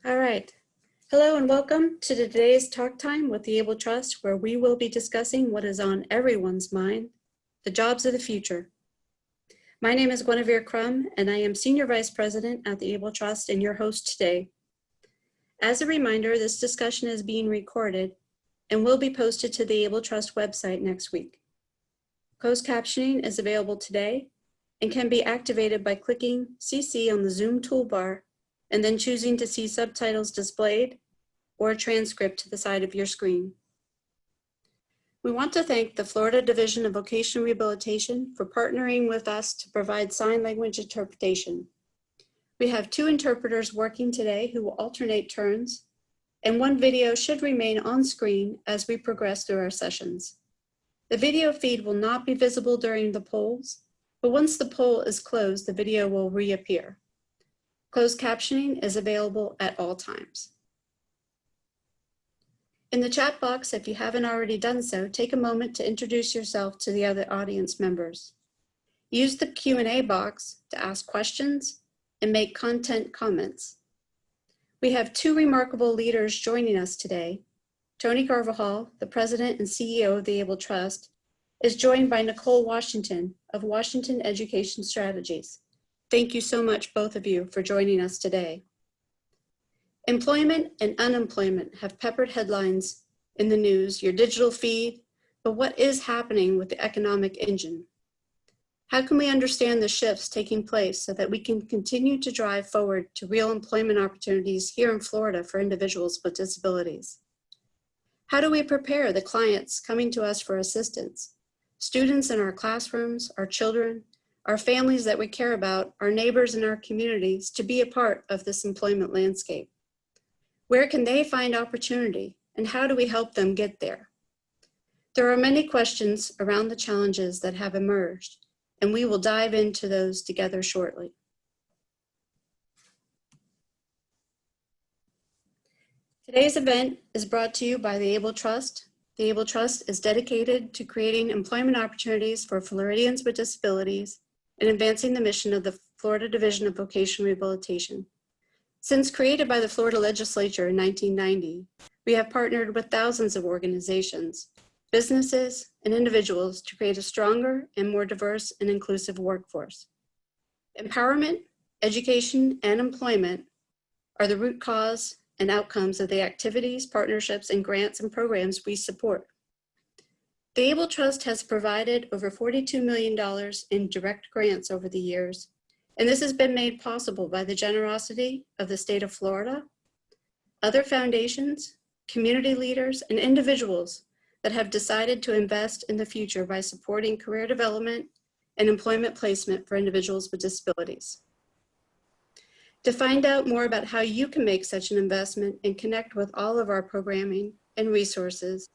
All right. Hello and welcome to today's Talk Time with the Able Trust, where we will be discussing what is on everyone's mind, the jobs of the future. My name is Guinevere Crum, and I am Senior Vice President at the Able Trust and your host today. As a reminder, this discussion is being recorded and will be posted to the Able Trust website next week. Closed captioning is available today and can be activated by clicking CC on the Zoom toolbar and then choosing to see subtitles displayed or a transcript to the side of your screen. We want to thank the Florida Division of Vocational Rehabilitation for partnering with us to provide sign language interpretation. We have 2 interpreters working today who will alternate turns, and 1 video should remain on screen as we progress through our sessions. The video feed will not be visible during the polls, but once the poll is closed, the video will reappear. Closed captioning is available at all times. In the chat box, if you haven't already done so, take a moment to introduce yourself to the other audience members. Use the Q&A box to ask questions and make content comments. We have 2 remarkable leaders joining us today. Tony Carvajal, the President and CEO of the Able Trust, is joined by Nicole Washington of Washington Education Strategies. Thank you so much, both of you, for joining us today. Employment and unemployment have peppered headlines in the news, your digital feed, but what is happening with the economic engine? How can we understand the shifts taking place so that we can continue to drive forward to real employment opportunities here in Florida for individuals with disabilities? How do we prepare the clients coming to us for assistance, students in our classrooms, our children, our families that we care about, our neighbors in our communities to be a part of this employment landscape? Where can they find opportunity and how do we help them get there? There are many questions around the challenges that have emerged, and we will dive into those together shortly. Today's event is brought to you by the Able Trust. The Able Trust is dedicated to creating employment opportunities for Floridians with disabilities and advancing the mission of the Florida Division of Vocational Rehabilitation. Since created by the Florida Legislature in 1990, we have partnered with thousands of organizations, businesses, and individuals to create a stronger and more diverse and inclusive workforce. Empowerment, education, and employment are the root cause and outcomes of the activities, partnerships, and grants and programs we support. The Able Trust has provided over $42 million in direct grants over the years, and this has been made possible by the generosity of the state of Florida, other foundations, community leaders, and individuals that have decided to invest in the future by supporting career development and employment placement for individuals with disabilities. To find out more about how you can make such an investment and connect with all of our programming and resources,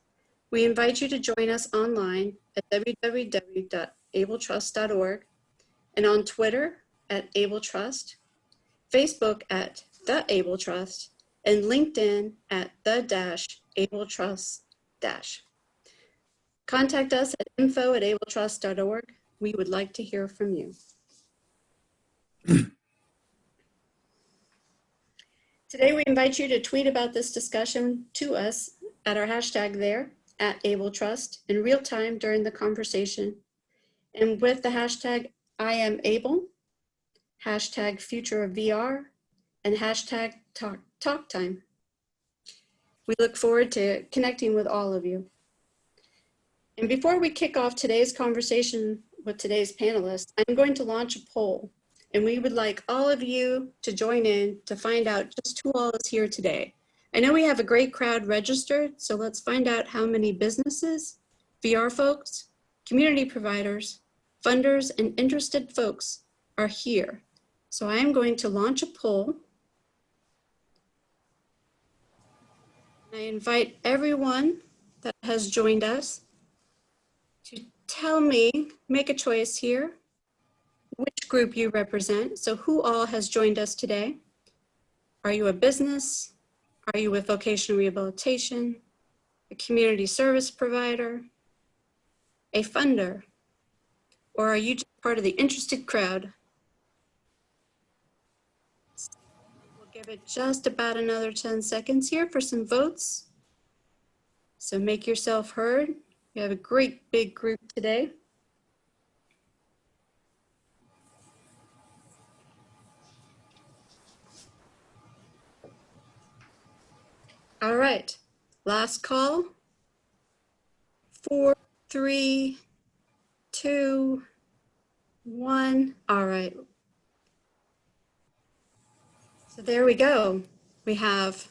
we invite you to join us online at www.abletrust.org and on Twitter at AbleTrust, Facebook at The Able Trust, and LinkedIn at the-AbleTrust-. Contact us at info@abletrust.org. We would like to hear from you. Today, we invite you to tweet about this discussion to us at our hashtag there, @AbleTrust, in real time during the conversation, and with the hashtag #IamAble, hashtag Future of VR, and hashtag TalkTime. We look forward to connecting with all of you. And before we kick off today's conversation with today's panelists, I'm going to launch a poll, and we would like all of you to join in to find out just who all is here today. I know we have a great crowd registered, so let's find out how many businesses, VR folks, community providers, funders, and interested folks are here. So I am going to launch a poll. I invite everyone that has joined us to tell me, make a choice here, which group you represent. So who all has joined us today? Are you a business? Are you with vocational rehabilitation? A community service provider? A funder? Or are you just part of the interested crowd? We'll Give it just about another 10 seconds here for some votes. So make yourself heard. We have a great big group today. All right, last call. 4, 3, 2, 1. All right. So there we go. We have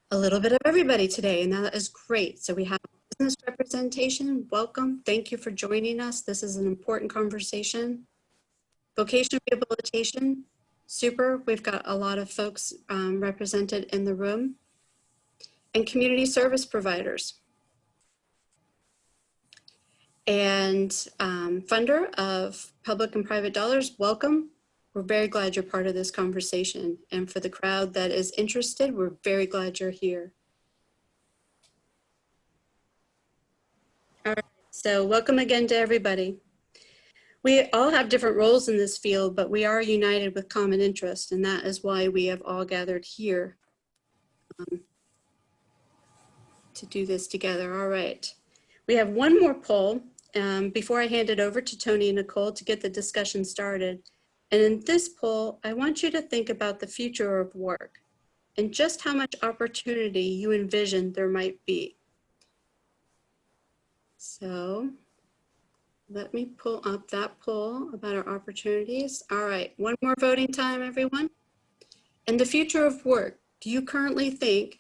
a little bit of everybody today, and that is great. So we have business representation. Welcome. Thank you for joining us. This is an important conversation. Vocational rehabilitation. Super. We've got a lot of folks represented in the room. And community service providers. And funder of public and private dollars, welcome. We're very glad you're part of this conversation. And for the crowd that is interested, we're very glad you're here. All right, so welcome again to everybody. We all have different roles in this field, but we are united with common interest, and that is why we have all gathered here to do this together. All right, we have one more poll before I hand it over to Tony and Nicole to get the discussion started. And in this poll, I want you to think about the future of work and just how much opportunity you envision there might be. So let me pull up that poll about our opportunities. All right, one more voting time, everyone. In the future of work, do you currently think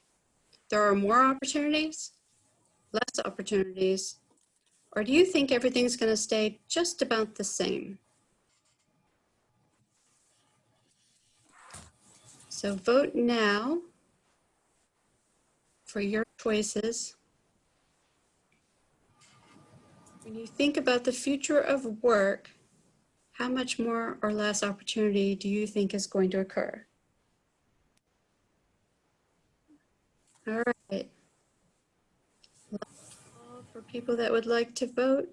there are more opportunities, less opportunities, or do you think everything's going to stay just about the same? So vote now for your choices. When you think about the future of work, how much more or less opportunity do you think is going to occur? All right. For people that would like to vote.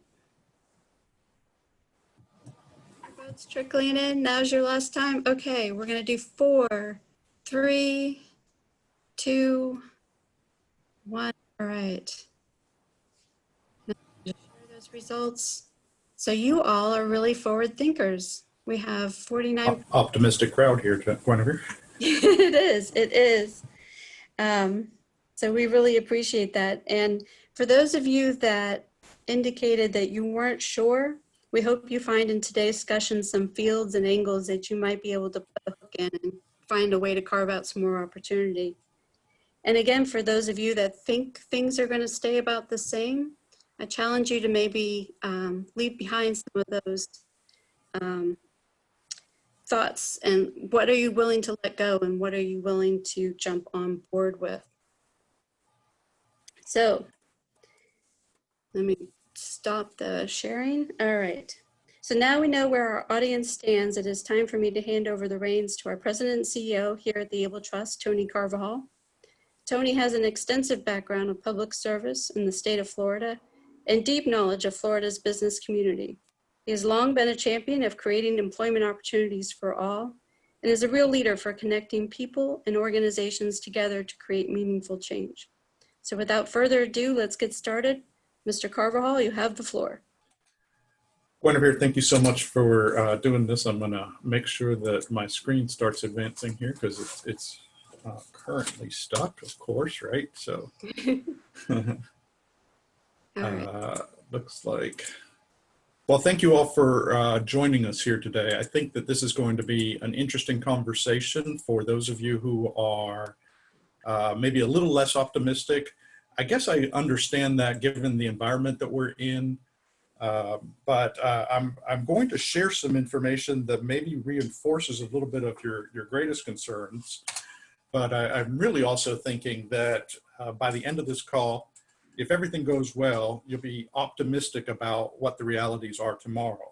Votes trickling in. Now's your last time. Okay, we're going to do 4, 3, 2, 1. All right. Now, share those results. So you all are really forward thinkers. We have 49. Optimistic crowd here, Guinevere. It is. It is. So we really appreciate that. And for those of you that indicated that you weren't sure, we hope you find in today's discussion some fields and angles that you might be able to put a hook in and find a way to carve out some more opportunity. And again, for those of you that think things are going to stay about the same, I challenge you to maybe leave behind some of those thoughts, and what are you willing to let go and what are you willing to jump on board with? So let me stop the sharing. All right. So now we know where our audience stands. It is time for me to hand over the reins to our president and CEO here at the Able Trust, Tony Carvajal. Tony has an extensive background of public service in the state of Florida and deep knowledge of Florida's business community. He has long been a champion of creating employment opportunities for all and is a real leader for connecting people and organizations together to create meaningful change. So without further ado, let's get started. Mr. Carvajal, you have the floor. Guinevere, thank you so much for doing this. I'm going to make sure that my screen starts advancing here because it's currently stuck, of course, right? So looks like, well, thank you all for joining us here today. I think that this is going to be an interesting conversation for those of you who are maybe a little less optimistic. I guess I understand that given the environment that we're in, but I'm going to share some information that maybe reinforces a little bit of your greatest concerns. But I'm really also thinking that by the end of this call, if everything goes well, you'll be optimistic about what the realities are tomorrow.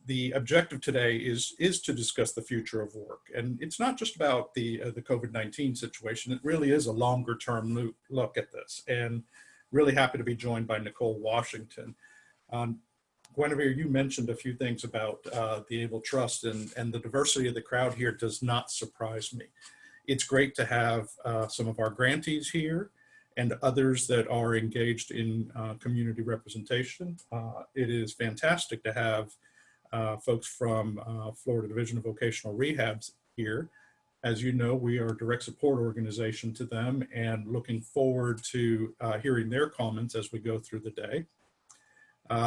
The objective today is to discuss the future of work. And it's not just about the COVID-19 situation. It really is a longer term look at this. And really happy to be joined by Nicole Washington. Guinevere, you mentioned a few things about the Able Trust, and the diversity of the crowd here does not surprise me. It's great to have some of our grantees here and others that are engaged in community representation. It is fantastic to have folks from Florida Division of Vocational Rehabs here. As you know, we are a direct support organization to them, and looking forward to hearing their comments as we go through the day.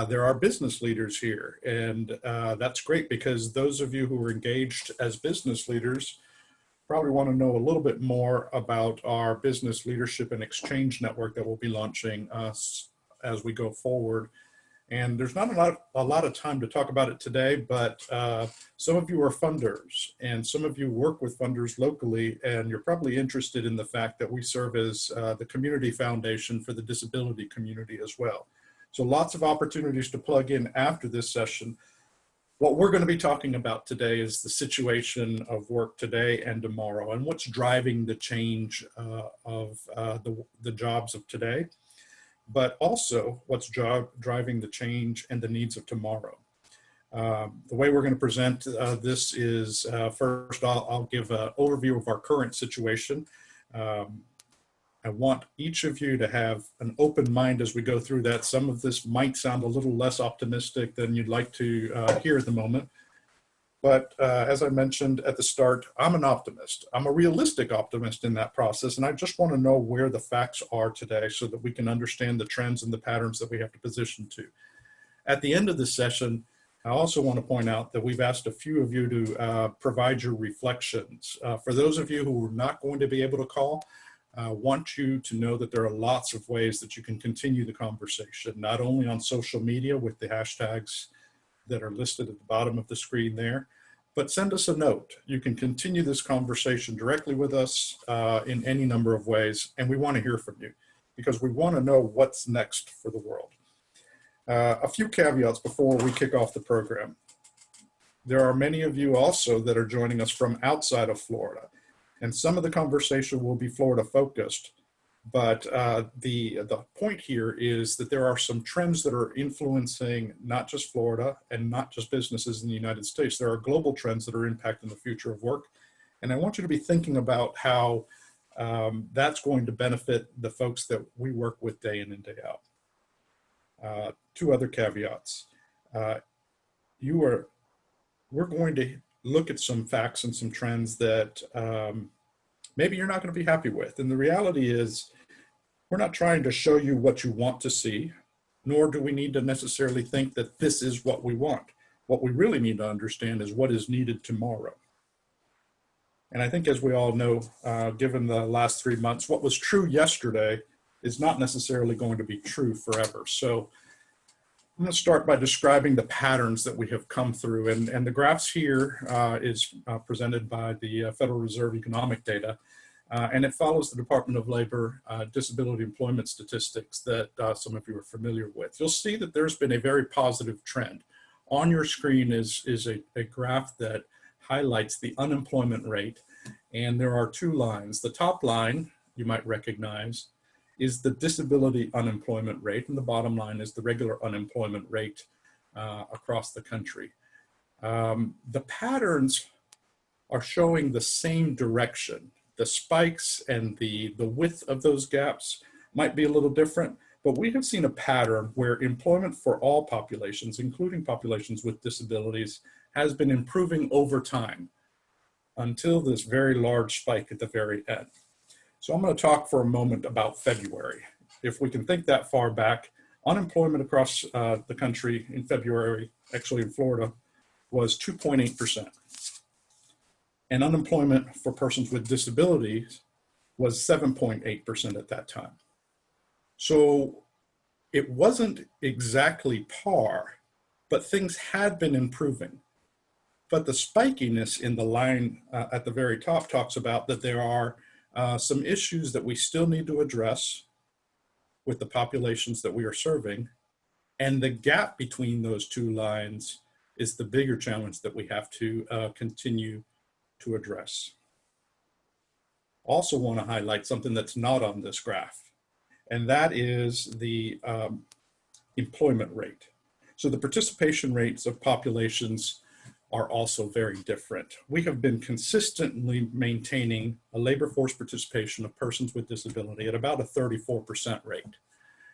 There are business leaders here, and that's great because those of you who are engaged as business leaders probably want to know a little bit more about our business leadership and exchange network that we'll be launching as we go forward. And there's not a lot of time to talk about it today, but some of you are funders and some of you work with funders locally, and you're probably interested in the fact that we serve as the community foundation for the disability community as well. So lots of opportunities to plug in after this session. What we're going to be talking about today is the situation of work today and tomorrow, and what's driving the change of the jobs of today, but also what's driving the change and the needs of tomorrow. The way we're going to present this is first I'll give an overview of our current situation. I want each of you to have an open mind as we go through that. Some of this might sound a little less optimistic than you'd like to hear at the moment. But as I mentioned at the start, I'm an optimist. I'm a realistic optimist in that process. And I just want to know where the facts are today so that we can understand the trends and the patterns that we have to position to. At the end of the session, I also want to point out that we've asked a few of you to provide your reflections. For those of you who are not going to be able to call, I want you to know that there are lots of ways that you can continue the conversation, not only on social media with the hashtags that are listed at the bottom of the screen there, but send us a note. You can continue this conversation directly with us in any number of ways, and we want to hear from you because we want to know what's next for the world. A few caveats before we kick off the program. There are many of you also that are joining us from outside of Florida. And some of the conversation will be Florida focused, but the point here is that there are some trends that are influencing not just Florida and not just businesses in the United States. There are global trends that are impacting the future of work. And I want you to be thinking about how that's going to benefit the folks that we work with day in and day out. Two other caveats. We're going to look at some facts and some trends that maybe you're not going to be happy with. And the reality is, we're not trying to show you what you want to see, nor do we need to necessarily think that this is what we want. What we really need to understand is what is needed tomorrow. And I think as we all know, given the last 3 months, what was true yesterday is not necessarily going to be true forever. So I'm going to start by describing the patterns that we have come through. And the graphs here is presented by the Federal Reserve economic data. And it follows the Department of Labor disability employment statistics that some of you are familiar with. You'll see that there's been a very positive trend. On your screen is a graph that highlights the unemployment rate. And there are two lines. The top line, you might recognize, is the disability unemployment rate, and the bottom line is the regular unemployment rate across the country. The patterns are showing the same direction. The spikes and the width of those gaps might be a little different, but we have seen a pattern where employment for all populations, including populations with disabilities, has been improving over time until this very large spike at the very end. So I'm going to talk for a moment about February. If we can think that far back, unemployment across the country in February, actually in Florida, was 2.8%. And unemployment for persons with disabilities was 7.8% at that time. So it wasn't exactly par, but things had been improving. But the spikiness in the line at the very top talks about that there are some issues that we still need to address with the populations that we are serving. And the gap between those two lines is the bigger challenge that we have to continue to address. Also want to highlight something that's not on this graph, and that is the employment rate. So the participation rates of populations are also very different. We have been consistently maintaining a labor force participation of persons with disability at about a 34% rate.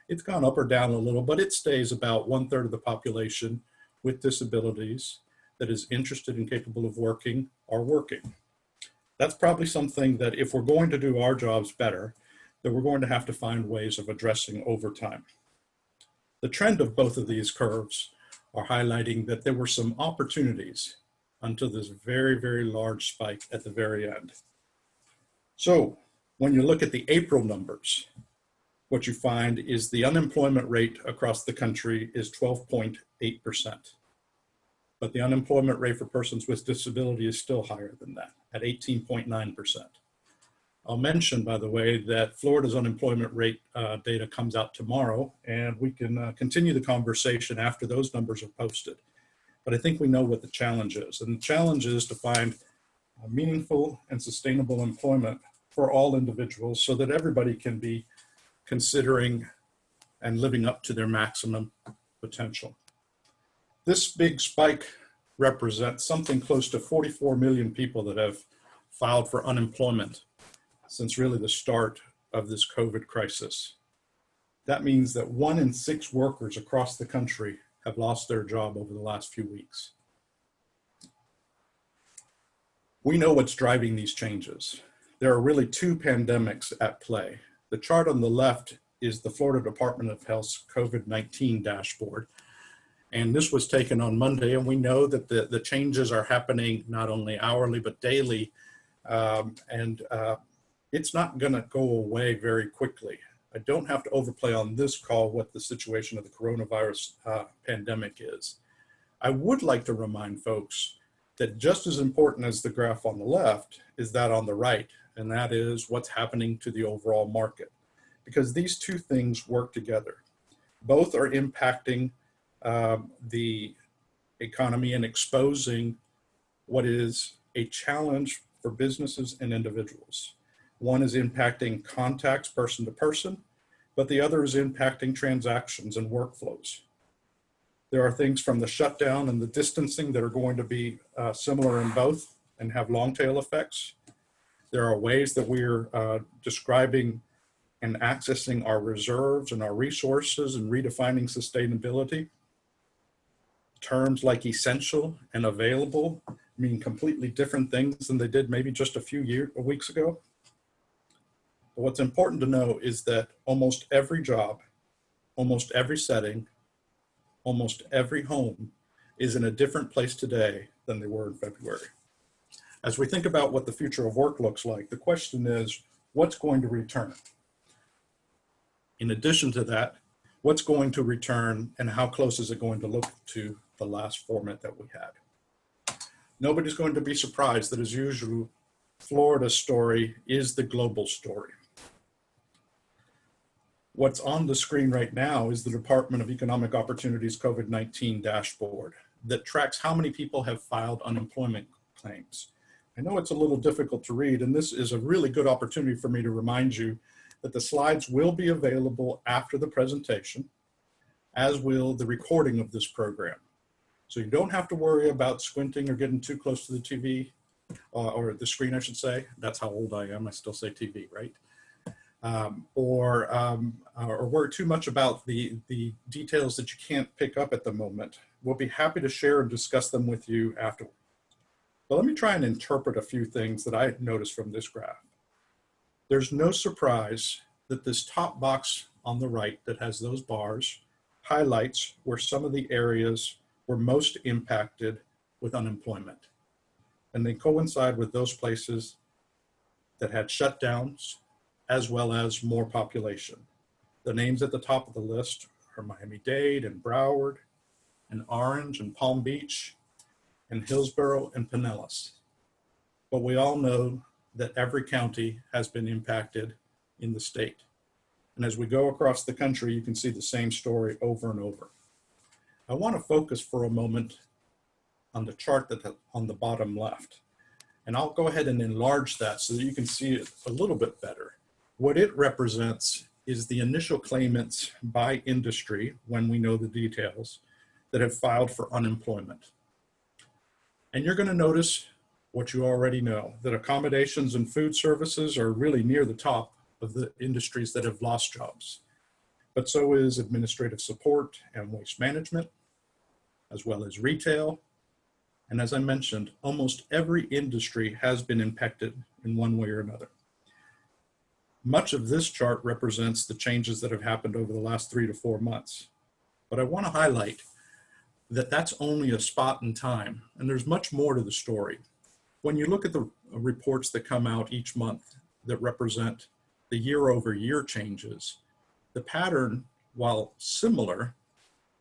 It's gone up or down a little, but it stays about 1/3 of the population with disabilities that is interested and capable of working are working. That's probably something that if we're going to do our jobs better, that we're going to have to find ways of addressing over time. The trend of both of these curves are highlighting that there were some opportunities until this very, very large spike at the very end. So when you look at the April numbers, what you find is the unemployment rate across the country is 12.8%. But the unemployment rate for persons with disability is still higher than that, at 18.9%. I'll mention, by the way, that Florida's unemployment rate data comes out tomorrow, and we can continue the conversation after those numbers are posted. But I think we know what the challenge is, and the challenge is to find meaningful and sustainable employment for all individuals so that everybody can be considering and living up to their maximum potential. This big spike represents something close to 44 million people that have filed for unemployment since really the start of this COVID crisis. That means that 1 in 6 workers across the country have lost their job over the last few weeks. We know what's driving these changes. There are really 2 pandemics at play. The chart on the left is the Florida Department of Health's COVID-19 dashboard. And this was taken on Monday, and we know that the changes are happening not only hourly, but daily. It's not gonna go away very quickly. I don't have to overplay on this call what the situation of the coronavirus pandemic is. I would like to remind folks that just as important as the graph on the left is that on the right, and that is what's happening to the overall market. Because these 2 things work together. Both are impacting the economy and exposing what is a challenge for businesses and individuals. One is impacting contacts person to person, but the other is impacting transactions and workflows. There are things from the shutdown and the distancing that are going to be similar in both and have long tail effects. There are ways that we're describing and accessing our reserves and our resources and redefining sustainability. Terms like essential and available mean completely different things than they did maybe just a few weeks ago. But what's important to know is that almost every job, almost every setting, almost every home is in a different place today than they were in February. As we think about what the future of work looks like, the question is, what's going to return? In addition to that, what's going to return and how close is it going to look to the last format that we had? Nobody's going to be surprised that, as usual, Florida's story is the global story. What's on the screen right now is the Department of Economic Opportunity's COVID-19 dashboard that tracks how many people have filed unemployment claims. I know it's a little difficult to read, and this is a really good opportunity for me to remind you that the slides will be available after the presentation, as will the recording of this program. So you don't have to worry about squinting or getting too close to the TV, or the screen, I should say. That's how old I am. I still say TV, right? Or worry too much about the details that you can't pick up at the moment. We'll be happy to share and discuss them with you afterwards. But let me try and interpret a few things that I noticed from this graph. There's no surprise that this top box on the right that has those bars highlights where some of the areas were most impacted with unemployment. And they coincide with those places that had shutdowns as well as more population. The names at the top of the list are Miami-Dade and Broward and Orange and Palm Beach and Hillsborough and Pinellas. But we all know that every county has been impacted in the state. And as we go across the country, you can see the same story over and over. I want to focus for a moment on the chart that's on the bottom left. And I'll go ahead and enlarge that so that you can see it a little bit better. What it represents is the initial claimants by industry when we know the details that have filed for unemployment. And you're going to notice what you already know, that accommodations and food services are really near the top of the industries that have lost jobs. But so is administrative support and waste management, as well as retail. And as I mentioned, almost every industry has been impacted in one way or another. Much of this chart represents the changes that have happened over the last 3 to 4 months. But I want to highlight that that's only a spot in time, and there's much more to the story. When you look at the reports that come out each month that represent the year-over-year changes, the pattern, while similar,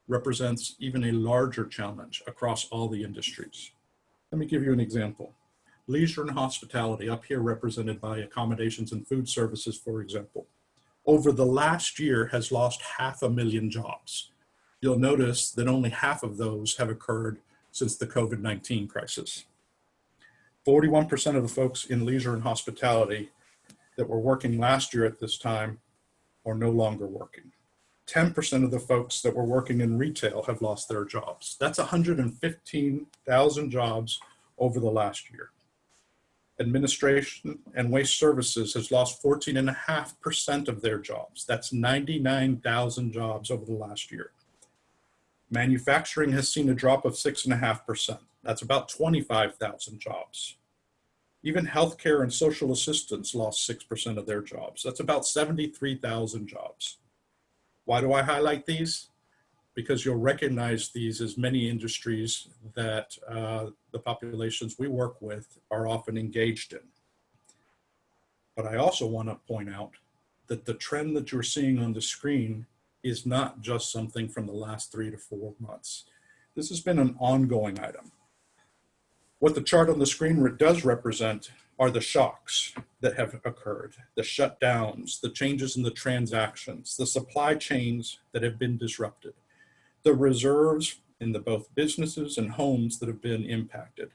represents even a larger challenge across all the industries. Let me give you an example. Leisure and hospitality, up here represented by accommodations and food services, for example, over the last year has lost 500,000 jobs. You'll notice that only half of those have occurred since the COVID-19 crisis. 41% of the folks in leisure and hospitality that were working last year at this time are no longer working. 10% of the folks that were working in retail have lost their jobs. That's 115,000 jobs over the last year. Administration and waste services has lost 14.5% of their jobs. That's 99,000 jobs over the last year. Manufacturing has seen a drop of 6.5%. That's about 25,000 jobs. Even healthcare and social assistance lost 6% of their jobs. That's about 73,000 jobs. Why do I highlight these? Because you'll recognize these as many industries that the populations we work with are often engaged in. But I also want to point out that the trend that you're seeing on the screen is not just something from the last 3 to 4 months. This has been an ongoing item. What the chart on the screen does represent are the shocks that have occurred, the shutdowns, the changes in the transactions, the supply chains that have been disrupted, the reserves in the both businesses and homes that have been impacted,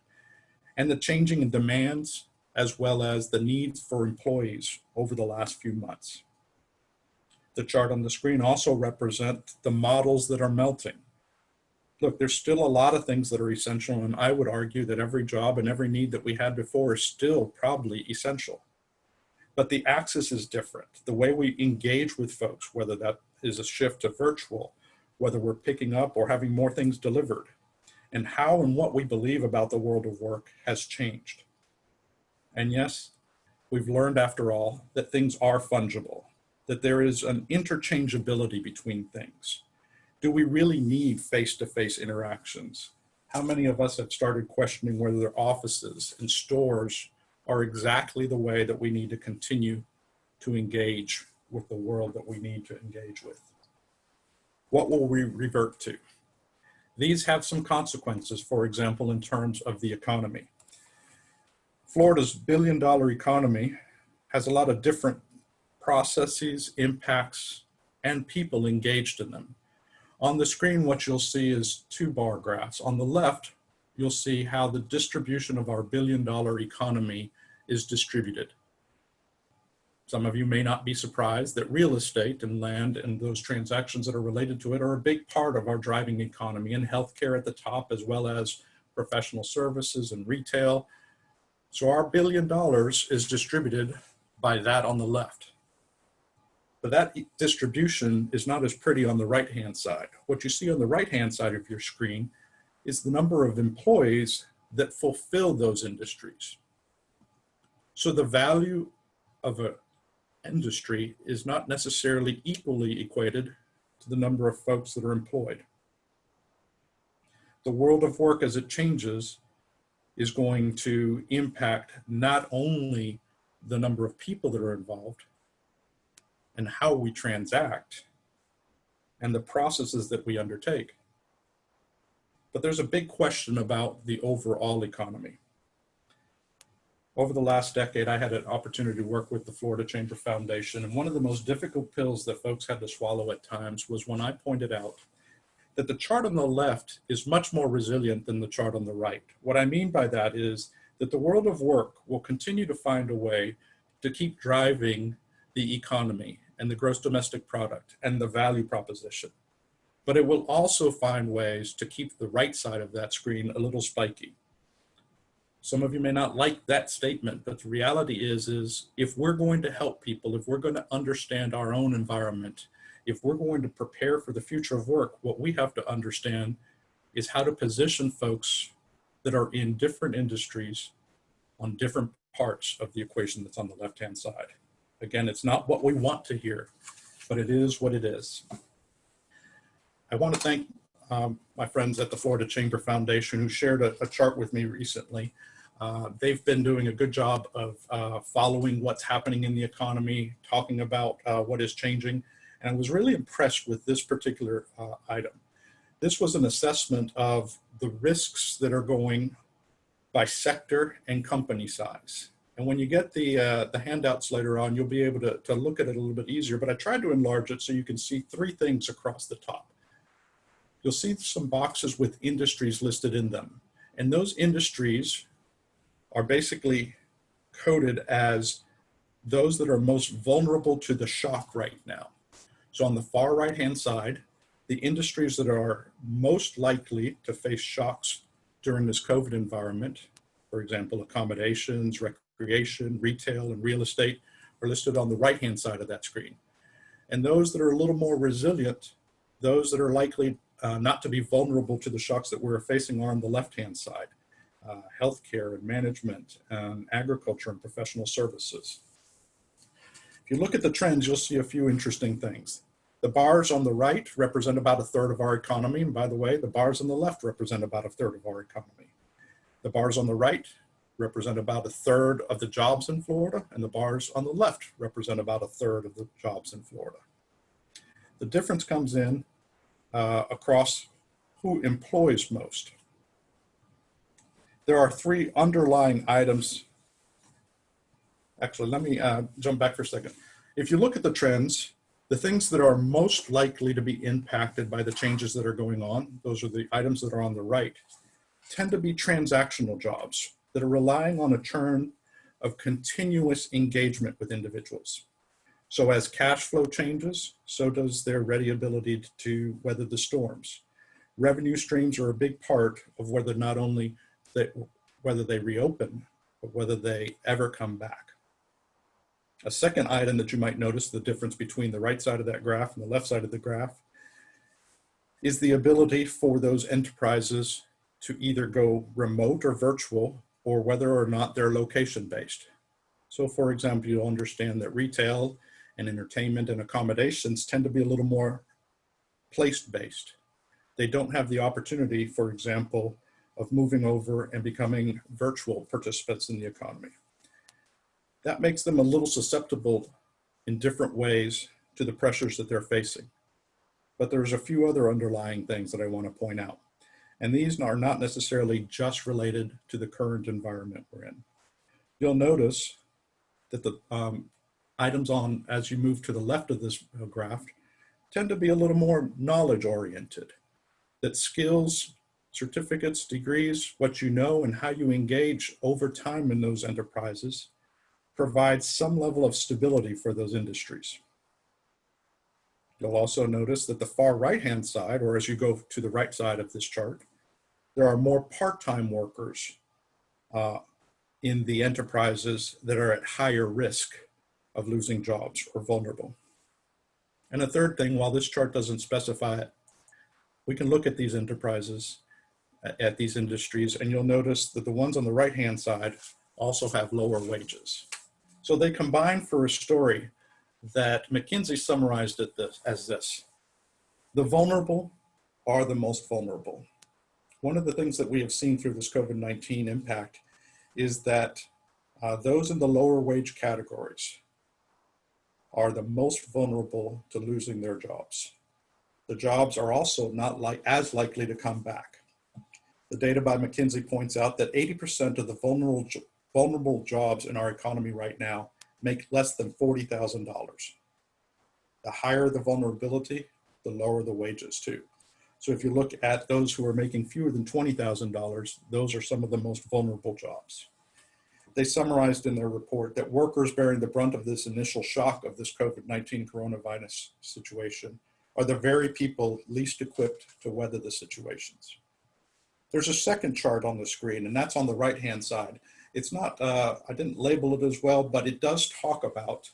and the changing in demands as well as the needs for employees over the last few months. The chart on the screen also represents the models that are melting. Look, there's still a lot of things that are essential, and I would argue that every job and every need that we had before is still probably essential. But the axis is different. The way we engage with folks, whether that is a shift to virtual, whether we're picking up or having more things delivered, and how and what we believe about the world of work has changed. And yes, we've learned after all that things are fungible, that there is an interchangeability between things. Do we really need face-to-face interactions? How many of us have started questioning whether their offices and stores are exactly the way that we need to continue to engage with the world that we need to engage with? What will we revert to? These have some consequences, for example, in terms of the economy. Florida's billion-dollar economy has a lot of different processes, impacts, and people engaged in them. On the screen, what you'll see is 2 bar graphs. On the left, you'll see how the distribution of our billion-dollar economy is distributed. Some of you may not be surprised that real estate and land and those transactions that are related to it are a big part of our driving economy, and healthcare at the top, as well as professional services and retail. So our $1 billion is distributed by that on the left. But that distribution is not as pretty on the right-hand side. What you see on the right-hand side of your screen is the number of employees that fulfill those industries. So the value of an industry is not necessarily equally equated to the number of folks that are employed. The world of work as it changes is going to impact not only the number of people that are involved and how we transact and the processes that we undertake, but there's a big question about the overall economy. Over the last decade, I had an opportunity to work with the Florida Chamber Foundation, and one of the most difficult pills that folks had to swallow at times was when I pointed out that the chart on the left is much more resilient than the chart on the right. What I mean by that is that the world of work will continue to find a way to keep driving the economy and the gross domestic product and the value proposition. but it will also find ways to keep the right side of that screen a little spiky. Some of you may not like that statement, but the reality is if we're going to help people, if we're going to understand our own environment, if we're going to prepare for the future of work, what we have to understand is how to position folks that are in different industries on different parts of the equation that's on the left-hand side. Again, it's not what we want to hear, but it is what it is. I want to thank my friends at the Florida Chamber Foundation who shared a chart with me recently. They've been doing a good job of following what's happening in the economy, talking about what is changing, and I was really impressed with this particular item. This was an assessment of the risks that are going by sector and company size. And when you get the handouts later on, you'll be able to look at it a little bit easier, but I tried to enlarge it so you can see three things across the top. You'll see some boxes with industries listed in them. And those industries are basically coded as those that are most vulnerable to the shock right now. So on the far right-hand side, the industries that are most likely to face shocks during this COVID environment, for example, accommodations, recreation, retail, and real estate, are listed on the right-hand side of that screen. And those that are a little more resilient, those that are likely not to be vulnerable to the shocks that we're facing are on the left-hand side, healthcare and management, agriculture and professional services. If you look at the trends, you'll see a few interesting things. The bars on the right represent about a third of our economy. And by the way, the bars on the left represent about a third of our economy. The bars on the right represent about a third of the jobs in Florida, and the bars on the left represent about a third of the jobs in Florida. The difference comes in across who employs most. There are three underlying items. Actually, let me jump back for a second. If you look at the trends, the things that are most likely to be impacted by the changes that are going on, those are the items that are on the right, tend to be transactional jobs that are relying on a churn of continuous engagement with individuals. So as cash flow changes, so does their ready ability to weather the storms. Revenue streams are a big part of whether not only whether they reopen, but whether they ever come back. A second item that you might notice, the difference between the right side of that graph and the left side of the graph, is the ability for those enterprises to either go remote or virtual, or whether or not they're location-based. So for example, you'll understand that retail and entertainment and accommodations tend to be a little more place-based. They don't have the opportunity, for example, of moving over and becoming virtual participants in the economy. That makes them a little susceptible in different ways to the pressures that they're facing. But there's a few other underlying things that I want to point out. And these are not necessarily just related to the current environment we're in. You'll notice that the items on, as you move to the left of this graph, tend to be a little more knowledge oriented. That skills, certificates, degrees, what you know and how you engage over time in those enterprises provides some level of stability for those industries. You'll also notice that the far right-hand side, or as you go to the right side of this chart, there are more part-time workers in the enterprises that are at higher risk of losing jobs or vulnerable. And a third thing, while this chart doesn't specify it, we can look at these enterprises, at these industries, and you'll notice that the ones on the right-hand side also have lower wages. So they combine for a story that McKinsey summarized it as this: the vulnerable are the most vulnerable. One of the things that we have seen through this COVID-19 impact is that those in the lower wage categories are the most vulnerable to losing their jobs. The jobs are also not as likely to come back. The data by McKinsey points out that 80% of the vulnerable jobs in our economy right now make less than $40,000. The higher the vulnerability, the lower the wages too. So if you look at those who are making fewer than $20,000, those are some of the most vulnerable jobs. They summarized in their report that workers bearing the brunt of this initial shock of this COVID-19 coronavirus situation are the very people least equipped to weather the situations. There's a second chart on the screen, and that's on the right-hand side. It's not, I didn't label it as well, but it does talk about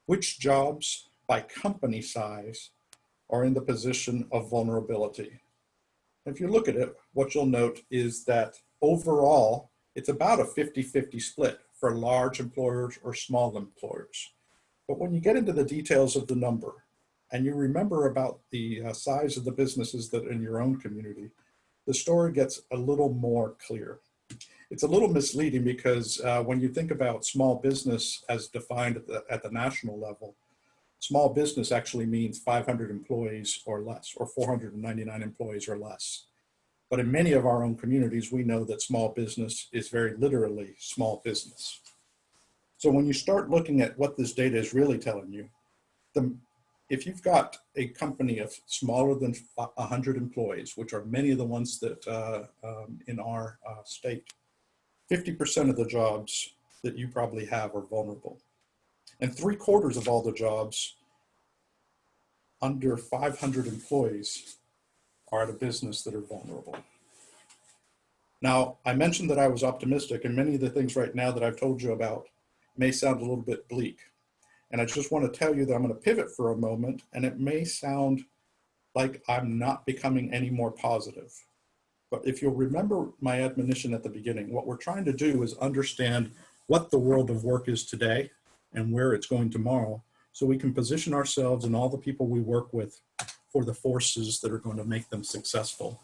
which jobs by company size are in the position of vulnerability. If you look at it, what you'll note is that overall, it's about a 50-50 split for large employers or small employers. But when you get into the details of the number, and you remember about the size of the businesses that are in your own community, the story gets a little more clear. It's a little misleading because when you think about small business as defined at the national level, small business actually means 500 employees or less, or 499 employees or less. But in many of our own communities, we know that small business is very literally small business. So when you start looking at what this data is really telling you, if you've got a company of smaller than 100 employees, which are many of the ones that in our state, 50% of the jobs that you probably have are vulnerable. And 3/4 of all the jobs under 500 employees are at a business that are vulnerable. Now, I mentioned that I was optimistic, and many of the things right now that I've told you about may sound a little bit bleak. And I just want to tell you that I'm going to pivot for a moment, and it may sound like I'm not becoming any more positive. But if you'll remember my admonition at the beginning, what we're trying to do is understand what the world of work is today and where it's going tomorrow, so we can position ourselves and all the people we work with for the forces that are going to make them successful.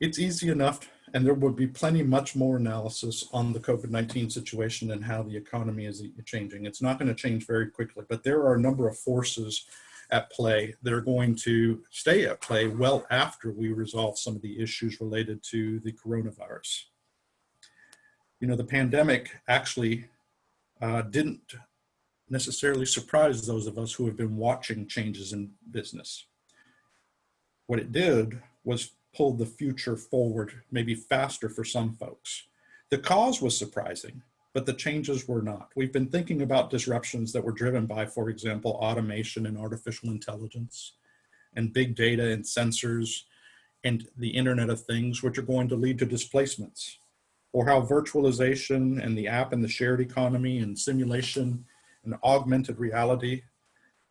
It's easy enough, and there would be much more analysis on the COVID-19 situation and how the economy is changing. It's not going to change very quickly, but there are a number of forces at play that are going to stay at play well after we resolve some of the issues related to the coronavirus. You know, the pandemic actually didn't necessarily surprise those of us who have been watching changes in business. What it did was pull the future forward, maybe faster for some folks. The cause was surprising, but the changes were not. We've been thinking about disruptions that were driven by, for example, automation and artificial intelligence and big data and sensors and the Internet of Things, which are going to lead to displacements, or how virtualization and the app and the shared economy and simulation and augmented reality,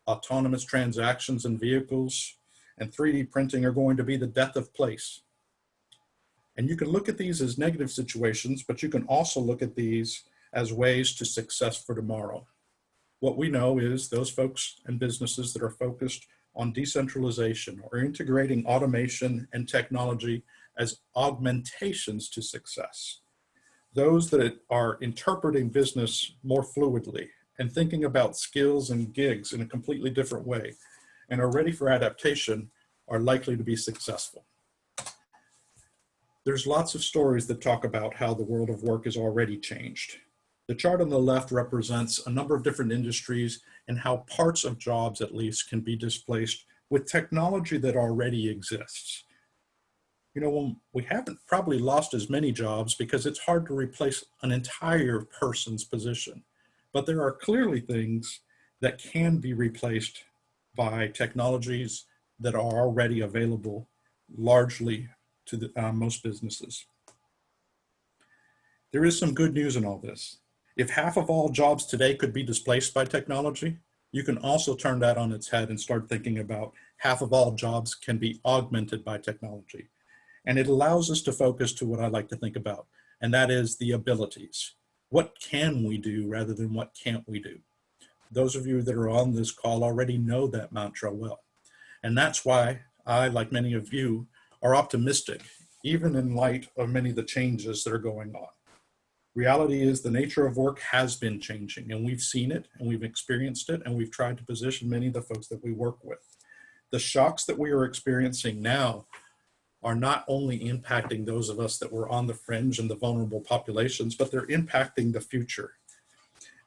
autonomous transactions and vehicles, and 3D printing are going to be the death of place. And you can look at these as negative situations, but you can also look at these as ways to success for tomorrow. What we know is those folks and businesses that are focused on decentralization or integrating automation and technology as augmentations to success. Those that are interpreting business more fluidly and thinking about skills and gigs in a completely different way and are ready for adaptation are likely to be successful. There's lots of stories that talk about how the world of work is already changed. The chart on the left represents a number of different industries and how parts of jobs, at least, can be displaced with technology that already exists. You know, we haven't probably lost as many jobs because it's hard to replace an entire person's position. But there are clearly things that can be replaced by technologies that are already available largely to most businesses. There is some good news in all this. If half of all jobs today could be displaced by technology, you can also turn that on its head and start thinking about half of all jobs can be augmented by technology. And it allows us to focus to what I like to think about, and that is the abilities. What can we do rather than what can't we do? Those of you that are on this call already know that mantra well. And that's why I, like many of you, are optimistic, even in light of many of the changes that are going on. Reality is the nature of work has been changing, and we've seen it and we've experienced it, and we've tried to position many of the folks that we work with. The shocks that we are experiencing now are not only impacting those of us that were on the fringe and the vulnerable populations, but they're impacting the future.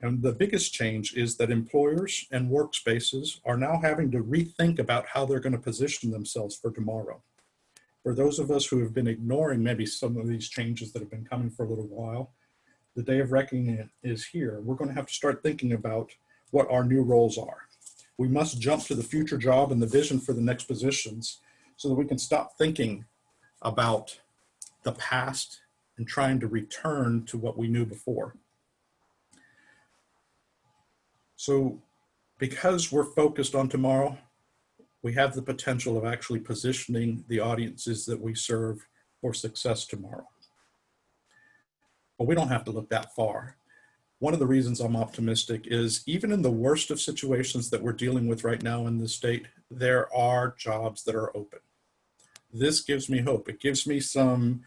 And the biggest change is that employers and workspaces are now having to rethink about how they're going to position themselves for tomorrow. For those of us who have been ignoring maybe some of these changes that have been coming for a little while, the day of reckoning is here. We're going to have to start thinking about what our new roles are. We must jump to the future job and the vision for the next positions so that we can stop thinking about the past and trying to return to what we knew before. So because we're focused on tomorrow, we have the potential of actually positioning the audiences that we serve for success tomorrow. But we don't have to look that far. One of the reasons I'm optimistic is even in the worst of situations that we're dealing with right now in the state, there are jobs that are open. This gives me hope. It gives me some,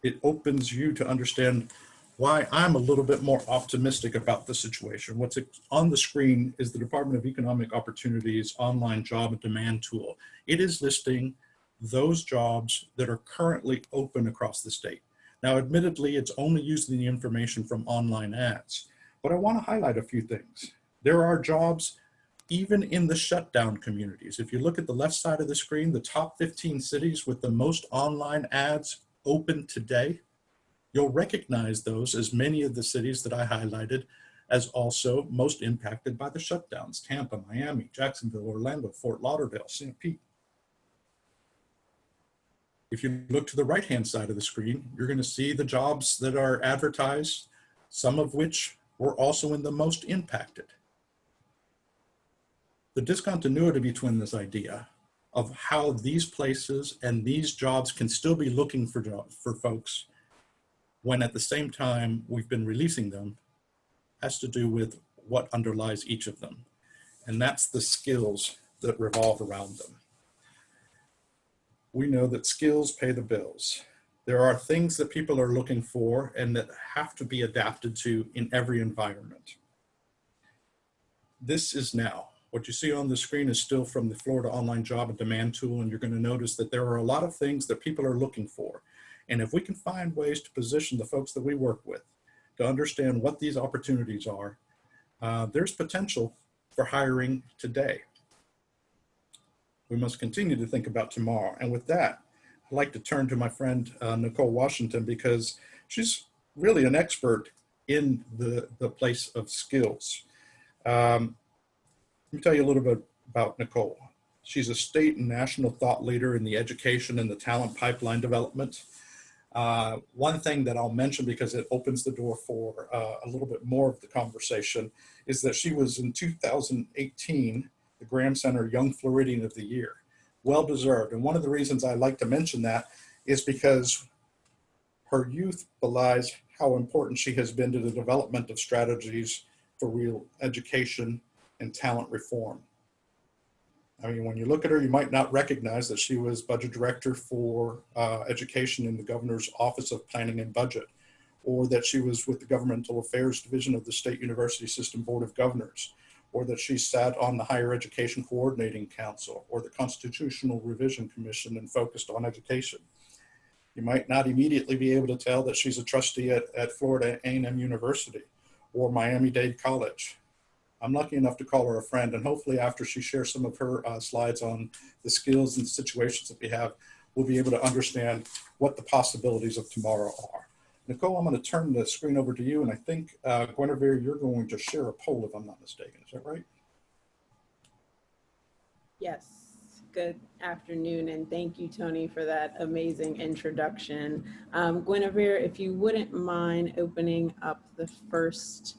it opens you to understand why I'm a little bit more optimistic about the situation. What's on the screen is the Department of Economic Opportunities online job demand tool. It is listing those jobs that are currently open across the state. Now, admittedly, it's only using the information from online ads, but I want to highlight a few things. There are jobs even in the shutdown communities. If you look at the left side of the screen, the top 15 cities with the most online ads open today, you'll recognize those as many of the cities that I highlighted as also most impacted by the shutdowns: Tampa, Miami, Jacksonville, Orlando, Fort Lauderdale, St. Pete. If you look to the right-hand side of the screen, you're going to see the jobs that are advertised, some of which were also in the most impacted. The discontinuity between this idea of how these places and these jobs can still be looking for jobs for folks when at the same time we've been releasing them has to do with what underlies each of them. And that's the skills that revolve around them. We know that skills pay the bills. There are things that people are looking for and that have to be adapted to in every environment. This is now. What you see on the screen is still from the Florida Online Job and Demand Tool, and you're going to notice that there are a lot of things that people are looking for. And if we can find ways to position the folks that we work with to understand what these opportunities are, there's potential for hiring today. We must continue to think about tomorrow. And with that, I'd like to turn to my friend, Nicole Washington, because she's really an expert in the place of skills. Let me tell you a little bit about Nicole. She's a state and national thought leader in the education and the talent pipeline development. One thing that I'll mention, because it opens the door for a little bit more of the conversation, is that she was in 2018 the Graham Center Young Floridian of the Year. Well deserved. And one of the reasons I like to mention that is because her youth belies how important she has been to the development of strategies for real education and talent reform. I mean, when you look at her, you might not recognize that she was budget director for education in the governor's Office of Planning and Budget, or that she was with the Governmental Affairs Division of the State University System Board of Governors, or that she sat on the Higher Education Coordinating Council or the Constitutional Revision Commission and focused on education. You might not immediately be able to tell that she's a trustee at Florida A&M University or Miami-Dade College. I'm lucky enough to call her a friend, and hopefully after she shares some of her slides on the skills and situations that we have, we'll be able to understand what the possibilities of tomorrow are. Nicole, I'm going to turn the screen over to you, and I think, Guinevere, you're going to share a poll if I'm not mistaken. Is that right? Yes. Good afternoon, and thank you, Tony, for that amazing introduction. Guinevere, if you wouldn't mind opening up the first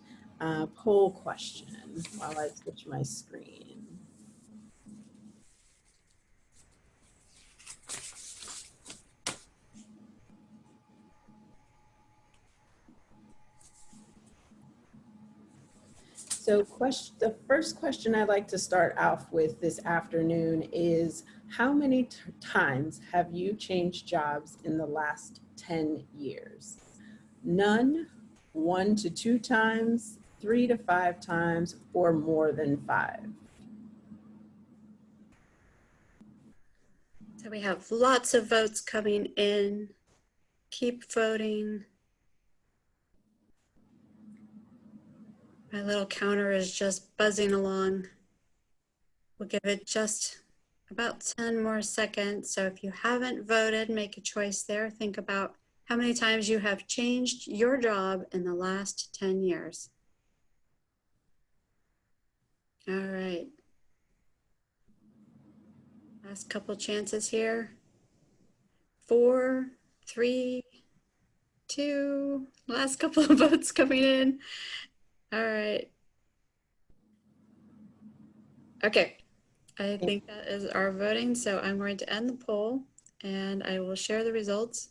poll question while I switch my screen. So the first question I'd like to start off with this afternoon is, how many times have you changed jobs in the last 10 years? None, 1 to 2 times, 3 to 5 times, or more than 5? So we have lots of votes coming in. Keep voting. My little counter is just buzzing along. We'll give it just about 10 more seconds. So if you haven't voted, make a choice there. Think about how many times you have changed your job in the last 10 years. All right. Last couple chances here. 4, 3, 2. Last couple of votes coming in. All right. Okay. I think that is our voting. So I'm going to end the poll and I will share the results.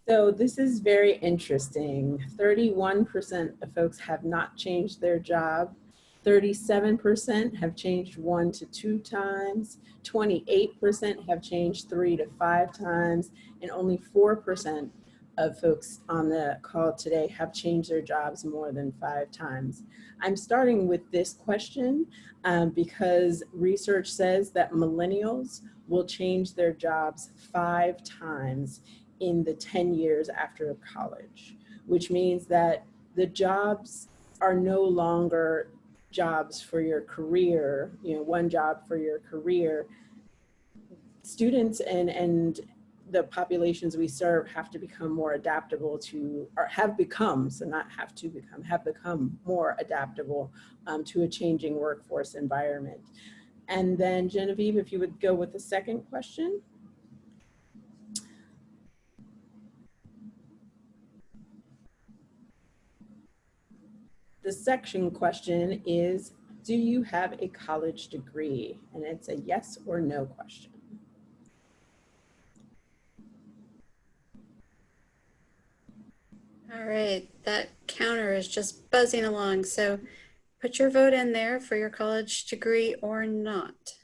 So this is very interesting. 31% of folks have not changed their job. 37% have changed 1 to 2 times. 28% have changed 3 to 5 times. And only 4% of folks on the call today have changed their jobs more than 5 times. I'm starting with this question because research says that millennials will change their jobs 5 times in the 10 years after college, which means that the jobs are no longer jobs for your career, one job for your career. Students and the populations we serve have to become more adaptable to, or have become, so not have to become, have become more adaptable to a changing workforce environment. And then Genevieve, if you would go with the second question. The section question is, do you have a college degree? And it's a yes or no question. All right, that counter is just buzzing along. So put your vote in there for your college degree or not.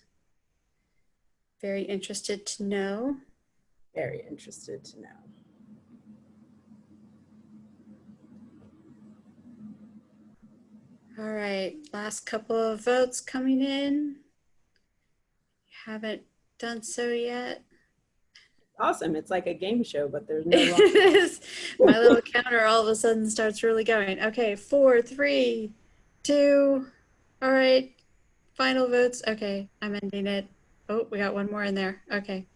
Very interested to know. Very interested to know. All right, last couple of votes coming in. You haven't done so yet. Awesome, it's like a game show, but there's no wrong. It is. My little counter all of a sudden starts really going. Okay, 4, 3, 2. All right, final votes. Okay, I'm ending it. Oh, we got one more in there. Okay.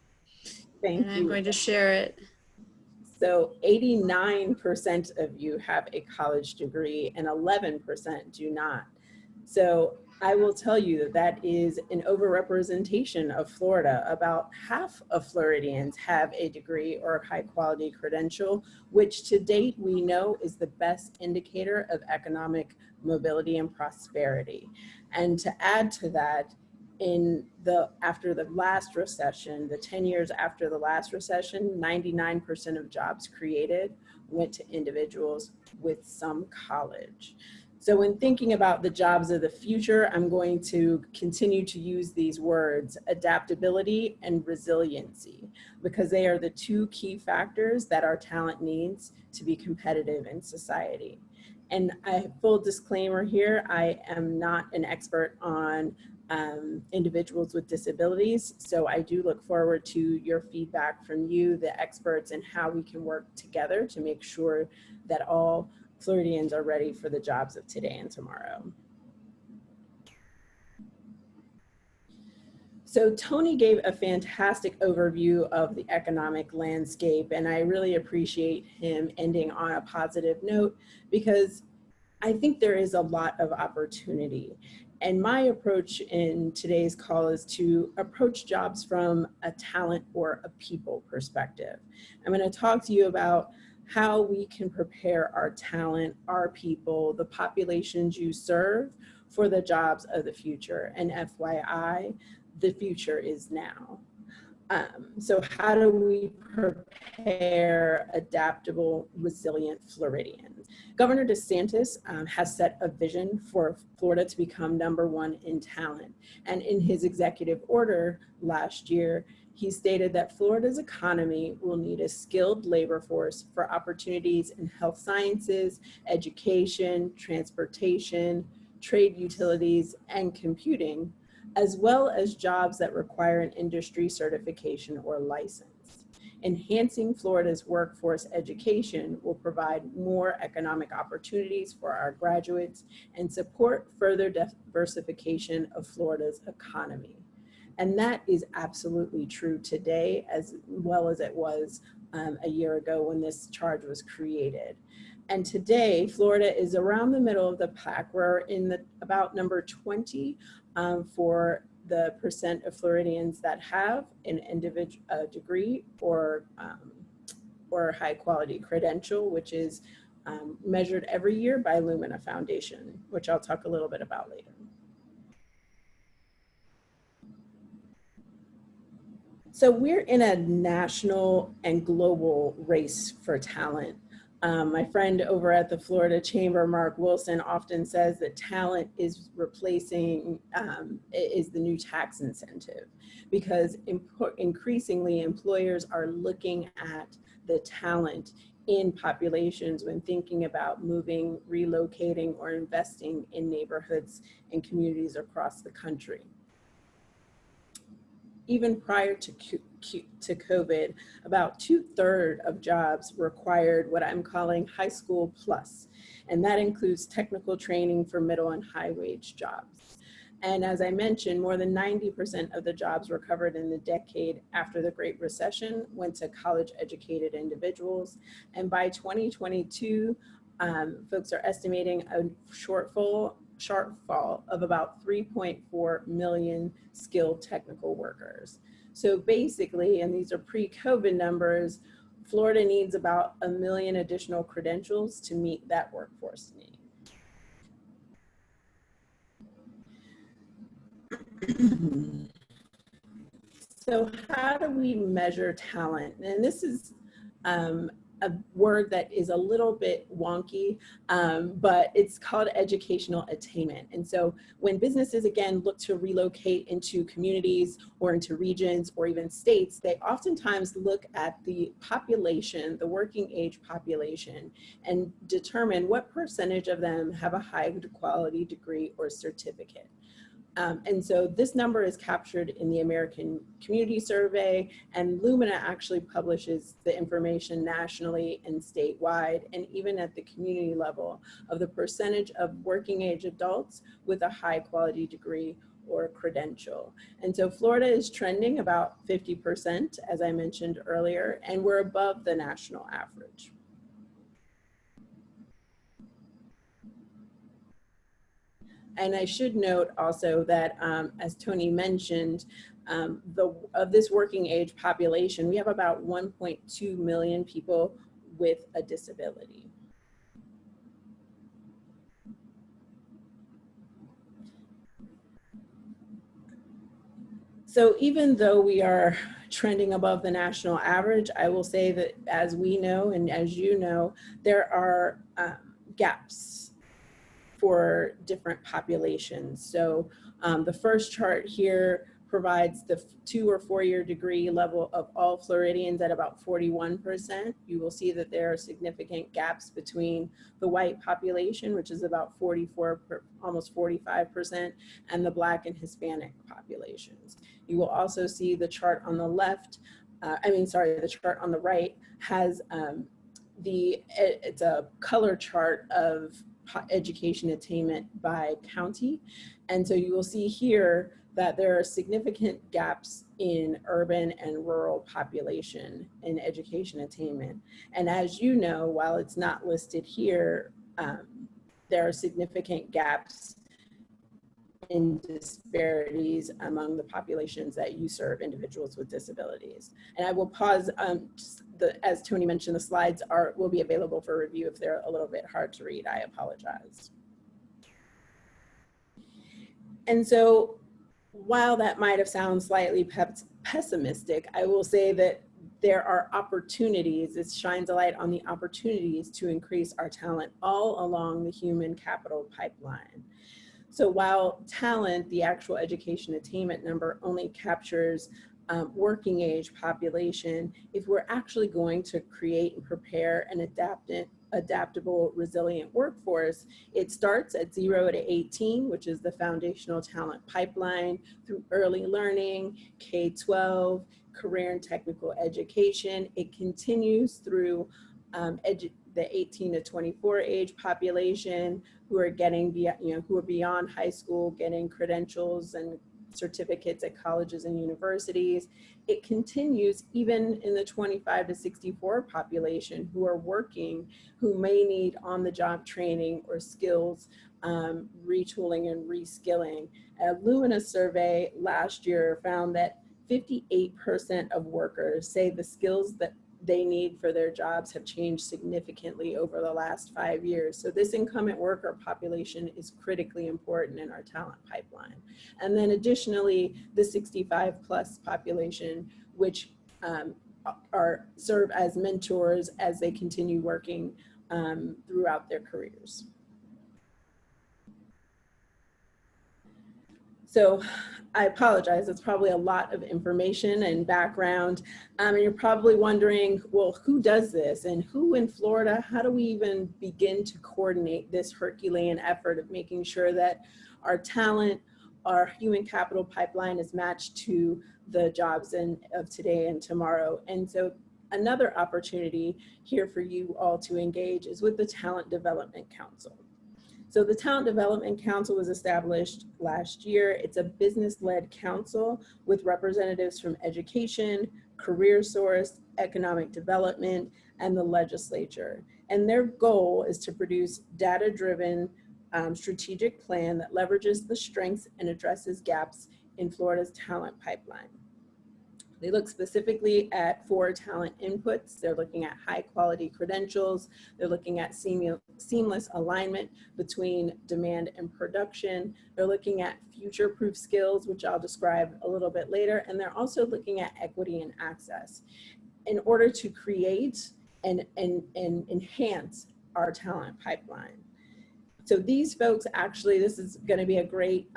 Thank And I'm you. going to share it. So 89% of you have a college degree and 11% do not. So I will tell you that that is an overrepresentation of Florida. About half of Floridians have a degree or a high quality credential, which to date we know is the best indicator of economic mobility and prosperity. And to add to that, after the last recession, the 10 years after the last recession, 99% of jobs created went to individuals with some college. So when thinking about the jobs of the future, I'm going to continue to use these words, adaptability and resiliency, because they are the 2 key factors that our talent needs to be competitive in society. And full disclaimer here, I am not an expert on individuals with disabilities. So I do look forward to your feedback from you, the experts, and how we can work together to make sure that all Floridians are ready for the jobs of today and tomorrow. So Tony gave a fantastic overview of the economic landscape, and I really appreciate him ending on a positive note because I think there is a lot of opportunity. And my approach in today's call is to approach jobs from a talent or a people perspective. I'm going to talk to you about how we can prepare our talent, our people, the populations you serve for the jobs of the future. And FYI, the future is now. So how do we prepare adaptable, resilient Floridians? Governor DeSantis has set a vision for Florida to become #1 in talent. And in his executive order last year, he stated that Florida's economy will need a skilled labor force for opportunities in health sciences, education, transportation, trade utilities, and computing, as well as jobs that require an industry certification or license. Enhancing Florida's workforce education will provide more economic opportunities for our graduates and support further diversification of Florida's economy. And that is absolutely true today as well as it was a year ago when this charge was created. And today, Florida is around the middle of the pack. We're in about number 20 for the percent of Floridians that have an individual degree or high quality credential, which is measured every year by Lumina Foundation, which I'll talk a little bit about later. So we're in a national and global race for talent. My friend over at the Florida Chamber, Mark Wilson, often says that talent is replacing, is the new tax incentive, because increasingly employers are looking at the talent in populations when thinking about moving, relocating, or investing in neighborhoods and communities across the country. Even prior to COVID, about 2/3 of jobs required what I'm calling high school plus, and that includes technical training for middle and high wage jobs. And as I mentioned, more than 90% of the jobs recovered in the decade after the Great Recession went to college educated individuals. And by 2022, folks are estimating a shortfall of about 3.4 million skilled technical workers. So basically, and these are pre-COVID numbers, Florida needs about 1 million additional credentials to meet that workforce need. So how do we measure talent? And this is a word that is a little bit wonky, but it's called educational attainment. And so when businesses, again, look to relocate into communities or into regions or even states, they oftentimes look at the population, the working age population, and determine what percentage of them have a high quality degree or certificate. And so this number is captured in the American Community Survey, and Lumina actually publishes the information nationally and statewide, and even at the community level, of the percentage of working age adults with a high quality degree or credential. And so Florida is trending about 50%, as I mentioned earlier, and we're above the national average. And I should note also that, as Tony mentioned, of this working age population, we have about 1.2 million people with a disability. So even though we are trending above the national average, I will say that, as we know and as you know, there are gaps for different populations. So the first chart here provides the 2 or 4 year degree level of all Floridians at about 41%. You will see that there are significant gaps between the white population, which is about 44, almost 45%, and the Black and Hispanic populations. You will also see the chart on the left, the chart on the right has it's a color chart of education attainment by county. And so you will see here that there are significant gaps in urban and rural population in education attainment. And as you know, while it's not listed here, there are significant gaps in disparities among the populations that you serve, individuals with disabilities. And I will pause, as Tony mentioned, the slides will be available for review. If they're a little bit hard to read, I apologize. And so while that might have sounded slightly pessimistic, I will say that there are opportunities. It shines a light on the opportunities to increase our talent all along the human capital pipeline. So while talent, the actual education attainment number, only captures working age population, if we're actually going to create and prepare an adaptable, resilient workforce, it starts at 0 to 18, which is the foundational talent pipeline, through early learning, K-12, career and technical education. It continues through the 18 to 24 age population, who are getting, who are beyond high school, getting credentials and certificates at colleges and universities. It continues even in the 25 to 64 population who are working, who may need on-the-job training or skills, retooling and reskilling. A Lumina survey last year found that 58% of workers say the skills that they need for their jobs have changed significantly over the last 5 years. So this incumbent worker population is critically important in our talent pipeline. And then additionally, the 65 plus population, which serve as mentors as they continue working throughout their careers. So I apologize, it's probably a lot of information and background. And you're probably wondering, well, who does this? And who in Florida, how do we even begin to coordinate this Herculean effort of making sure that our talent, our human capital pipeline is matched to the jobs of today and tomorrow? And so another opportunity here for you all to engage is with the Talent Development Council. So the Talent Development Council was established last year. It's a business-led council with representatives from education, career source, economic development, and the legislature. And their goal is to produce data-driven strategic plan that leverages the strengths and addresses gaps in Florida's talent pipeline. They look specifically at 4 talent inputs. They're looking at high quality credentials. They're looking at seamless alignment between demand and production. They're looking at future-proof skills, which I'll describe a little bit later. And they're also looking at equity and access in order to create and enhance our talent pipeline. So these folks actually, this is going to be a great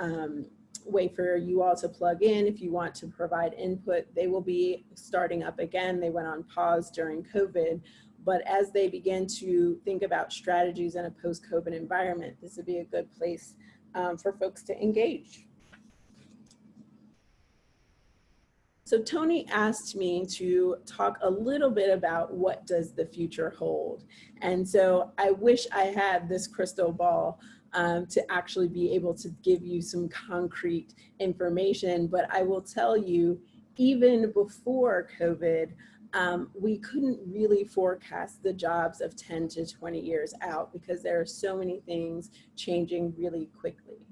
way for you all to plug in if you want to provide input. They will be starting up again. They went on pause during COVID, but as they begin to think about strategies in a post-COVID environment, this would be a good place for folks to engage. So Tony asked me to talk a little bit about what does the future hold. And so I wish I had this crystal ball to actually be able to give you some concrete information, but I will tell you, even before COVID, we couldn't really forecast the jobs of 10 to 20 years out because there are so many things changing really quickly.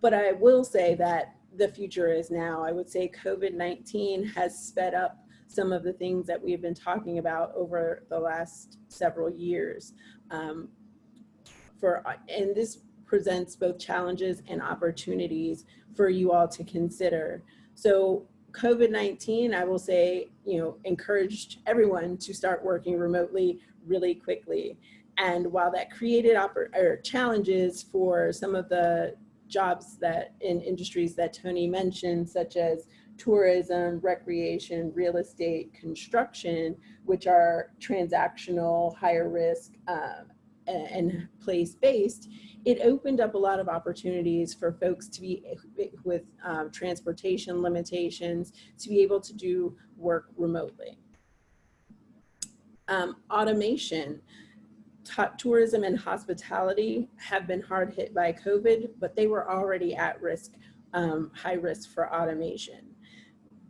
But I will say that the future is now. I would say COVID-19 has sped up some of the things that we've been talking about over the last several years. And this presents both challenges and opportunities for you all to consider. So COVID-19, I will say, encouraged everyone to start working remotely really quickly. And while that created challenges for some of the jobs that in industries that Tony mentioned, such as tourism, recreation, real estate, construction, which are transactional, higher risk, and place-based, it opened up a lot of opportunities for folks to be with transportation limitations to be able to do work remotely. Automation. Tourism and hospitality have been hard hit by COVID, but they were already at risk, high risk for automation.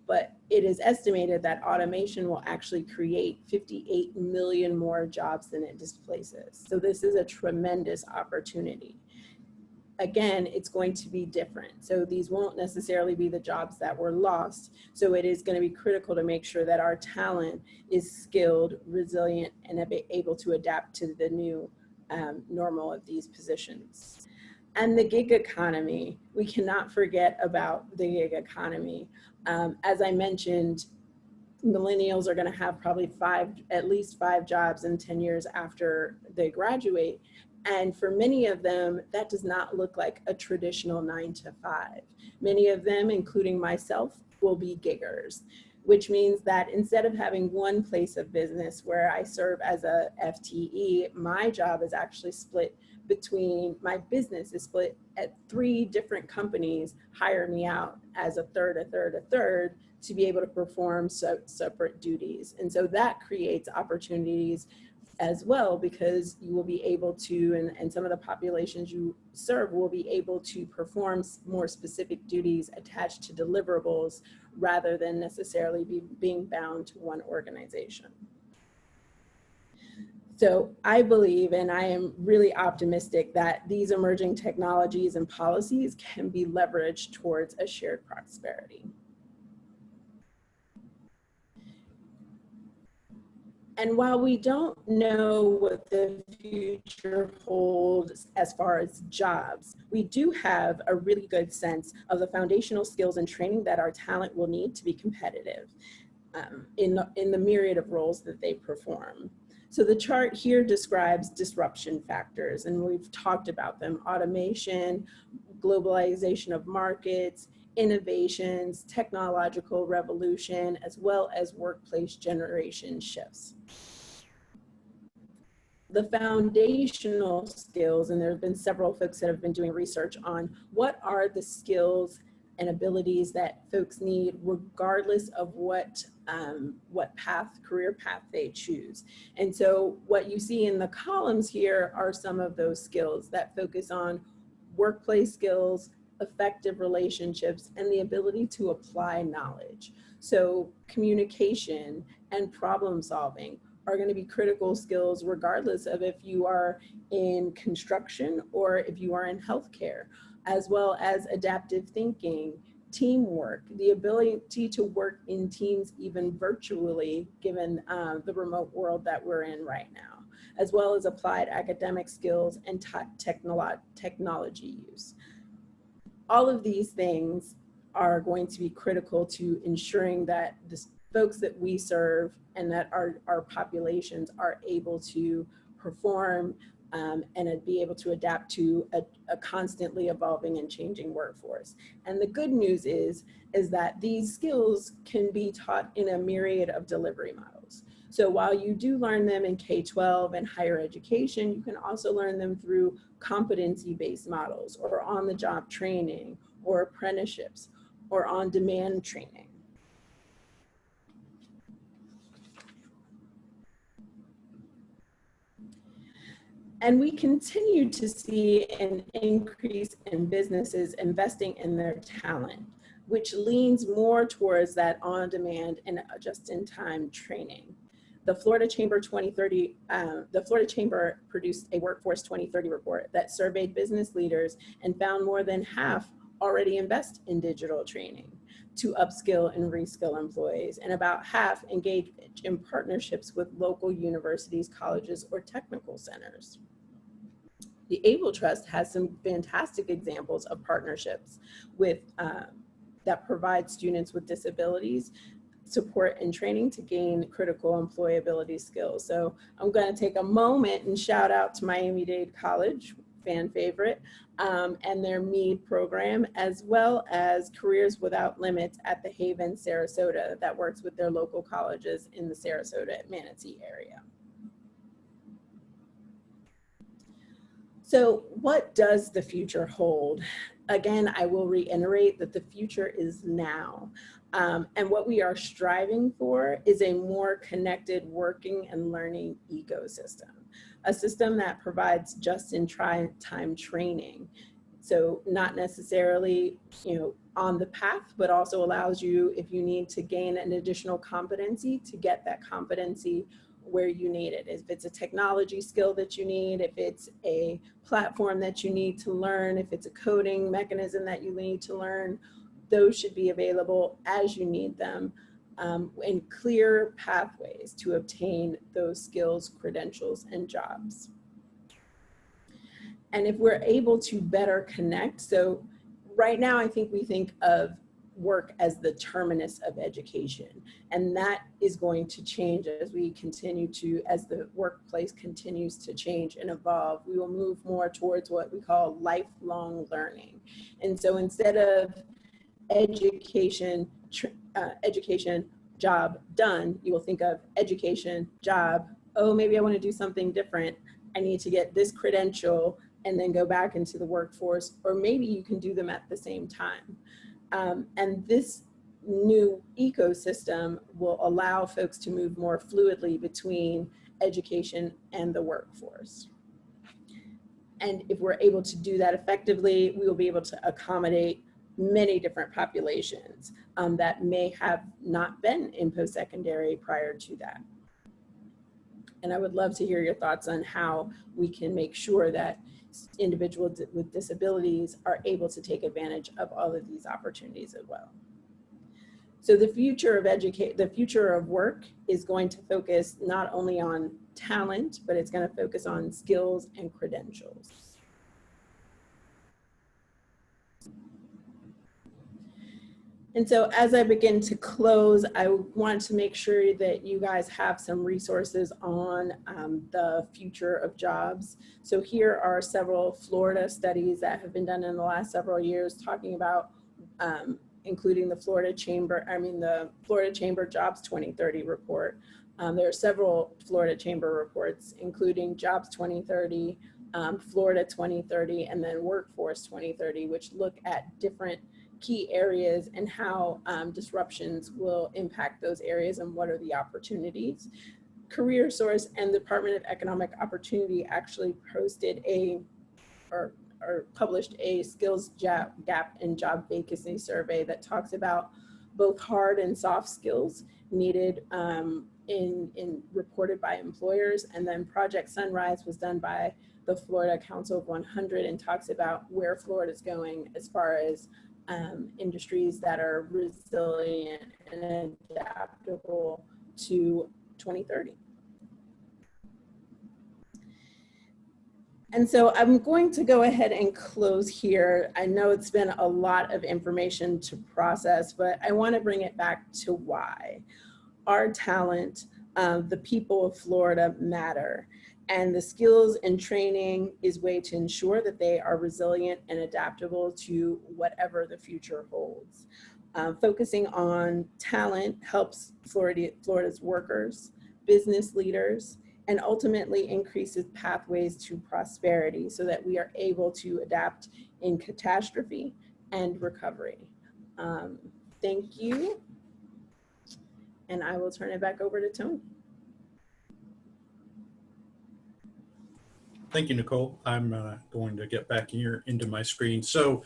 But it is estimated that automation will actually create 58 million more jobs than it displaces. So this is a tremendous opportunity. Again, it's going to be different. So these won't necessarily be the jobs that were lost. So it is going to be critical to make sure that our talent is skilled, resilient, and able to adapt to the new normal of these positions. And the gig economy, we cannot forget about the gig economy. As I mentioned, millennials are going to have probably at least five jobs in 10 years after they graduate. And for many of them, that does not look like a traditional 9 to 5. Many of them, including myself, will be giggers, which means that instead of having one place of business where I serve as a FTE, my job is actually split between, my business is split at 3 different companies hire me out as a third to be able to perform separate duties. And so that creates opportunities as well, because you will be able to, and some of the populations you serve will be able to perform more specific duties attached to deliverables rather than necessarily being bound to one organization. So I believe, and I am really optimistic, that these emerging technologies and policies can be leveraged towards a shared prosperity. And while we don't know what the future holds as far as jobs, we do have a really good sense of the foundational skills and training that our talent will need to be competitive in the myriad of roles that they perform. So the chart here describes disruption factors, and we've talked about them: automation, globalization of markets, innovations, technological revolution, as well as workplace generation shifts. The foundational skills, and there have been several folks that have been doing research on what are the skills and abilities that folks need regardless of what career path they choose. And so what you see in the columns here are some of those skills that focus on workplace skills, effective relationships, and the ability to apply knowledge. So communication and problem solving are going to be critical skills regardless of if you are in construction or if you are in healthcare, as well as adaptive thinking, teamwork, the ability to work in teams even virtually given the remote world that we're in right now, as well as applied academic skills and technology use. All of these things are going to be critical to ensuring that the folks that we serve and that our populations are able to perform and be able to adapt to a constantly evolving and changing workforce. And the good news is that these skills can be taught in a myriad of delivery models. So while you do learn them in K-12 and higher education, you can also learn them through competency-based models or on-the-job training or apprenticeships or on-demand training. And we continue to see an increase in businesses investing in their talent, which leans more towards that on-demand and just-in-time training. The Florida Chamber produced a Workforce 2030 report that surveyed business leaders and found more than half already invest in digital training to upskill and reskill employees, and about half engage in partnerships with local universities, colleges, or technical centers. The Able Trust has some fantastic examples of partnerships with that provide students with disabilities support and training to gain critical employability skills. So I'm going to take a moment and shout out to Miami-Dade College, fan favorite, and their MEAD program, as well as Careers Without Limits at the Haven, Sarasota, that works with their local colleges in the Sarasota-Manatee area. So what does the future hold? Again, I will reiterate that the future is now. And what we are striving for is a more connected working and learning ecosystem, a system that provides just-in-time training. So not necessarily, on the path, but also allows you, if you need to gain an additional competency, to get that competency where you need it. If it's a technology skill that you need, if it's a platform that you need to learn, if it's a coding mechanism that you need to learn, those should be available as you need them in clear pathways to obtain those skills, credentials, and jobs. And if we're able to better connect, so right now I think we think of work as the terminus of education, and that is going to change as we continue to, as the workplace continues to change and evolve. We will move more towards what we call lifelong learning. And so instead of education, job, done, you will think of education, job, oh, maybe I want to do something different. I need to get this credential and then go back into the workforce, or maybe you can do them at the same time. And this new ecosystem will allow folks to move more fluidly between education, and the workforce. And if we're able to do that effectively, we will be able to accommodate many different populations that may have not been in post-secondary prior to that. And I would love to hear your thoughts on how we can make sure that individuals with disabilities are able to take advantage of all of these opportunities as well. So the future of work is going to focus not only on talent, but it's going to focus on skills and credentials. And so as I begin to close, I want to make sure that you guys have some resources on the future of jobs. So here are several Florida studies that have been done in the last several years talking about including the Florida Chamber Jobs 2030 report. There are several Florida Chamber reports, including Jobs 2030, Florida 2030, and then Workforce 2030, which look at different key areas and how disruptions will impact those areas and what are the opportunities. CareerSource and the Department of Economic Opportunity actually posted or published a skills gap and job vacancy survey that talks about both hard and soft skills needed reported by employers. And then Project Sunrise was done by the Florida Council of 100 and talks about where Florida is going as far as industries that are resilient and adaptable to 2030. And so I'm going to go ahead and close here. I know it's been a lot of information to process, but I want to bring it back to why. Our talent, the people of Florida matter. And the skills and training is a way to ensure that they are resilient and adaptable to whatever the future holds. Focusing on talent helps Florida's workers, business leaders, and ultimately increases pathways to prosperity so that we are able to adapt in catastrophe and recovery. Thank you. And I will turn it back over to Tony. Thank you, Nicole. I'm going to get back here into my screen. So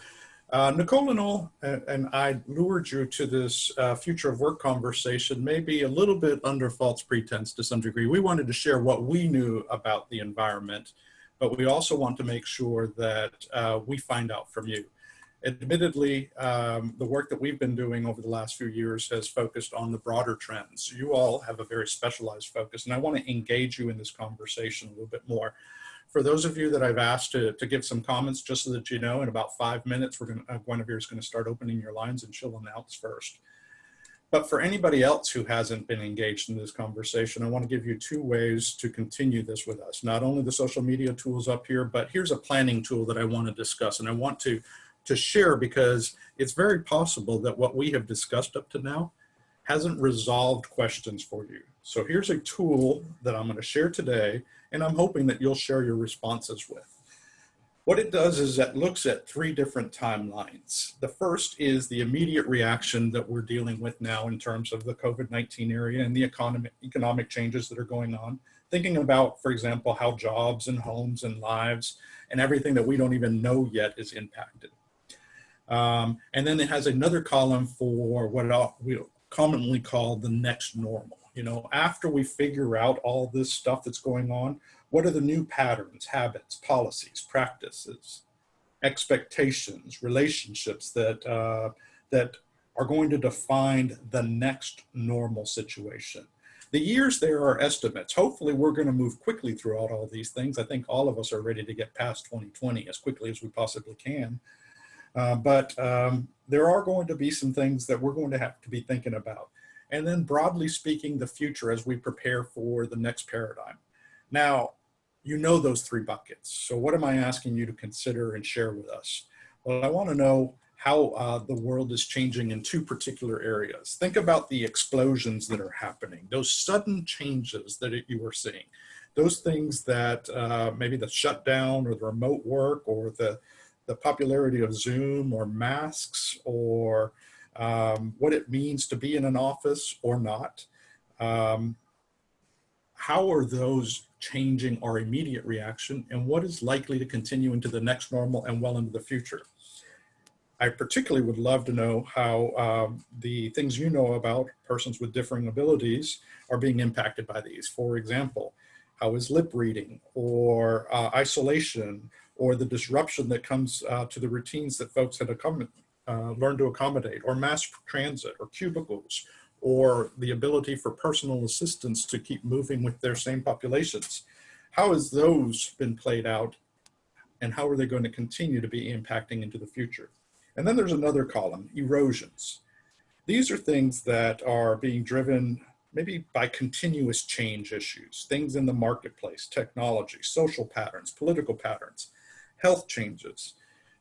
Nicole and I lured you to this future of work conversation, maybe a little bit under false pretense to some degree. We wanted to share what we knew about the environment, but we also want to make sure that we find out from you. Admittedly, the work that we've been doing over the last few years has focused on the broader trends. You all have a very specialized focus, and I want to engage you in this conversation a little bit more. For those of you that I've asked to give some comments, just so that you know, in about 5 minutes, Guinevere is going to start opening your lines and she'll announce first. But for anybody else who hasn't been engaged in this conversation, I want to give you 2 ways to continue this with us. Not only the social media tools up here, but here's a planning tool that I want to discuss. And I want to share because it's very possible that what we have discussed up to now hasn't resolved questions for you. So here's a tool that I'm going to share today, and I'm hoping that you'll share your responses with. What it does is it looks at 3 different timelines. The first is the immediate reaction that we're dealing with now in terms of the COVID-19 area and the economic changes that are going on. Thinking about, for example, how jobs and homes and lives and everything that we don't even know yet is impacted. And then it has another column for what we commonly call the next normal. You know, after we figure out all this stuff that's going on, what are the new patterns, habits, policies, practices, expectations, relationships that are going to define the next normal situation? The years there are estimates. Hopefully we're going to move quickly throughout all these things. I think all of us are ready to get past 2020 as quickly as we possibly can. But there are going to be some things that we're going to have to be thinking about. And then broadly speaking, the future as we prepare for the next paradigm. Now, you know those 3 buckets. So what am I asking you to consider and share with us? Well, I want to know how the world is changing in 2 particular areas. Think about the explosions that are happening, those sudden changes that you are seeing, those things that maybe the shutdown or the remote work or the popularity of Zoom or masks or what it means to be in an office or not. how are those changing our immediate reaction, and what is likely to continue into the next normal and well into the future? I particularly would love to know how the things you know about persons with differing abilities are being impacted by these. For example, how is lip reading or isolation or the disruption that comes to the routines that folks had learned to accommodate, or mass transit or cubicles, or the ability for personal assistants to keep moving with their same populations. How has those been played out, and how are they going to continue to be impacting into the future? And then there's another column, erosions. These are things that are being driven maybe by continuous change issues, things in the marketplace, technology, social patterns, political patterns, health changes.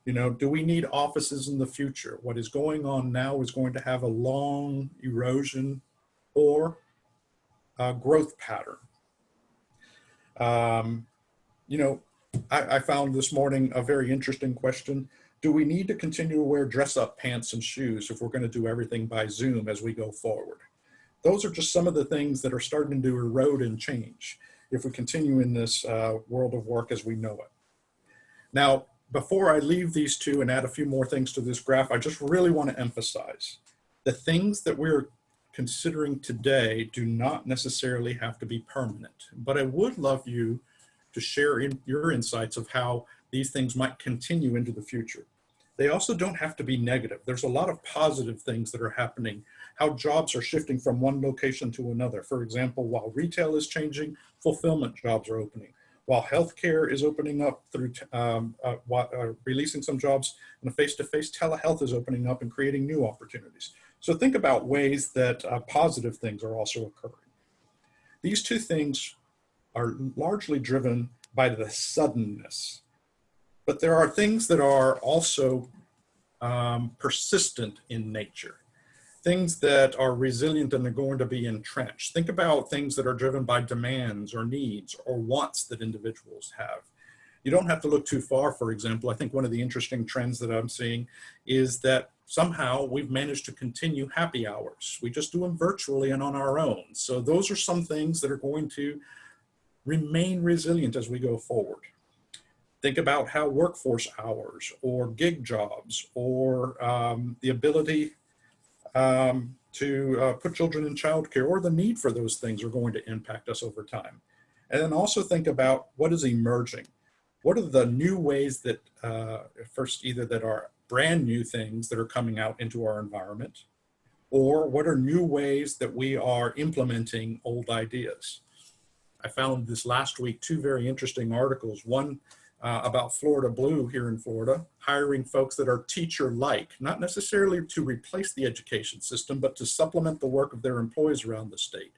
You know, do we need offices in the future? What is going on now is going to have a long erosion or a growth pattern. You know, I found this morning a very interesting question. Do we need to continue to wear dress-up pants and shoes if we're going to do everything by Zoom as we go forward? Those are just some of the things that are starting to erode and change if we continue in this world of work as we know it. Now, before I leave these two and add a few more things to this graph, I just really want to emphasize the things that we're considering today do not necessarily have to be permanent, but I would love you to share your insights of how these things might continue into the future. They also don't have to be negative. There's a lot of positive things that are happening, how jobs are shifting from one location to another. For example, while retail is changing, fulfillment jobs are opening. While healthcare is opening up through releasing some jobs in a face-to-face, telehealth is opening up and creating new opportunities. So think about ways that positive things are also occurring. These two things are largely driven by the suddenness, but there are things that are also persistent in nature, things that are resilient and are going to be entrenched. Think about things that are driven by demands or needs or wants that individuals have. You don't have to look too far. For example, I think one of the interesting trends that I'm seeing is that somehow we've managed to continue happy hours. We just do them virtually and on our own. So those are some things that are going to remain resilient as we go forward. Think about how workforce hours or gig jobs or the ability to put children in childcare or the need for those things are going to impact us over time. And then also think about what is emerging. What are the new ways that, first, either that are brand new things that are coming out into our environment, or what are new ways that we are implementing old ideas? I found this last week two very interesting articles. One about Florida Blue here in Florida, hiring folks that are teacher-like, not necessarily to replace the education system, but to supplement the work of their employees around the state.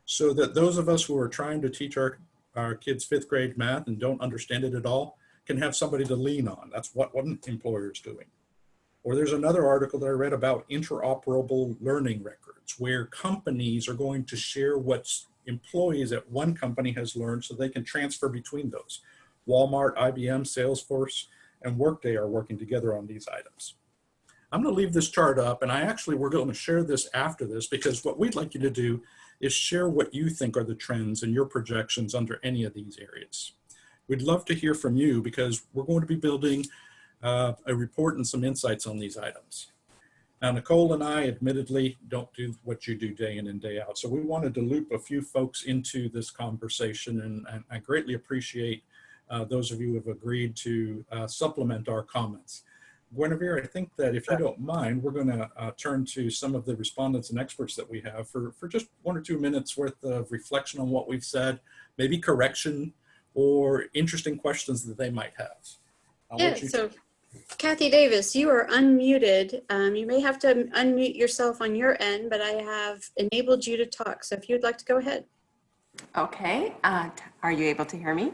So that those of us who are trying to teach our kids fifth grade math and don't understand it at all can have somebody to lean on. That's what one employer is doing. Or there's another article that I read about interoperable learning records, where companies are going to share what employees at one company has learned so they can transfer between those. Walmart, IBM, Salesforce, and Workday are working together on these items. I'm going to leave this chart up, and we're going to share this after this, because what we'd like you to do is share what you think are the trends and your projections under any of these areas. We'd love to hear from you, because we're going to be building a report and some insights on these items. Now, Nicole and I admittedly don't do what you do day in and day out, so we wanted to loop a few folks into this conversation, and I greatly appreciate those of you who have agreed to supplement our comments. Guinevere, I think that if you don't mind, we're going to turn to some of the respondents and experts that we have for just 1 or 2 minutes worth of reflection on what we've said, maybe correction or interesting questions that they might have. Yeah, so Kathy Davis, you are unmuted. You may have to unmute yourself on your end, but I have enabled you to talk. So if you'd like to go ahead. Okay, are you able to hear me?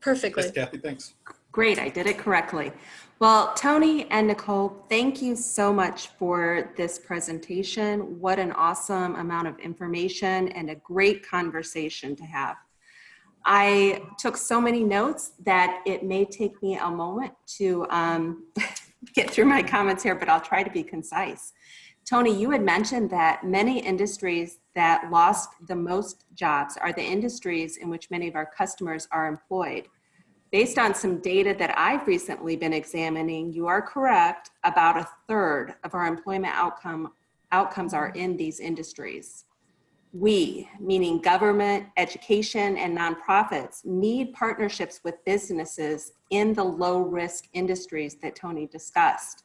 Perfectly. Yes, Kathy, thanks. Great, I did it correctly. Well, Tony and Nicole, thank you so much for this presentation. What an awesome amount of information and a great conversation to have. I took so many notes that it may take me a moment to get through my comments here, but I'll try to be concise. Tony, you had mentioned that many industries that lost the most jobs are the industries in which many of our customers are employed. Based on some data that I've recently been examining, you are correct. About a third of our employment outcomes are in these industries. We, meaning government, education, and nonprofits, need partnerships with businesses in the low-risk industries that Tony discussed.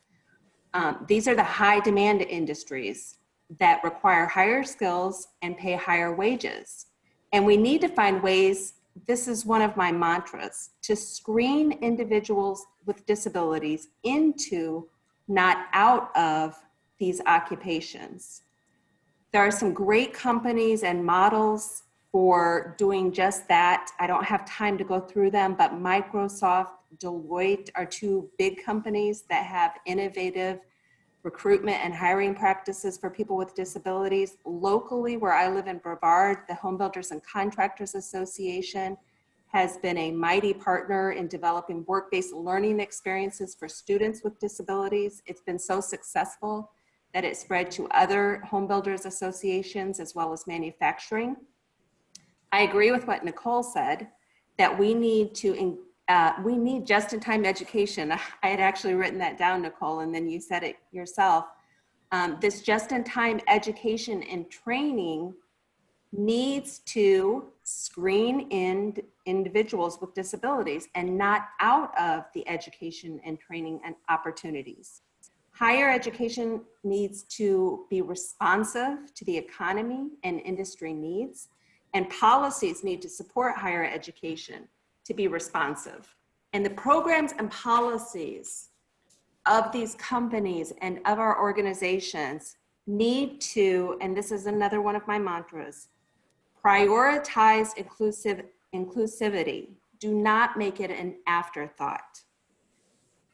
These are the high-demand industries that require higher skills and pay higher wages. And we need to find ways, this is one of my mantras, to screen individuals with disabilities into, not out of, these occupations. There are some great companies and models for doing just that. I don't have time to go through them, but Microsoft, Deloitte are two big companies that have innovative recruitment and hiring practices for people with disabilities. Locally, where I live in Brevard, the Home Builders and Contractors Association has been a mighty partner in developing work-based learning experiences for students with disabilities. It's been so successful that it spread to other home builders associations as well as manufacturing. I agree with what Nicole said, that we need just-in-time education. I had actually written that down, Nicole, and then you said it yourself. This just-in-time education and training needs to screen in individuals with disabilities and not out of the education and training and opportunities. Higher education needs to be responsive to the economy and industry needs, and policies need to support higher education to be responsive. And the programs and policies of these companies and of our organizations need to, and this is another one of my mantras, prioritize inclusivity. Do not make it an afterthought.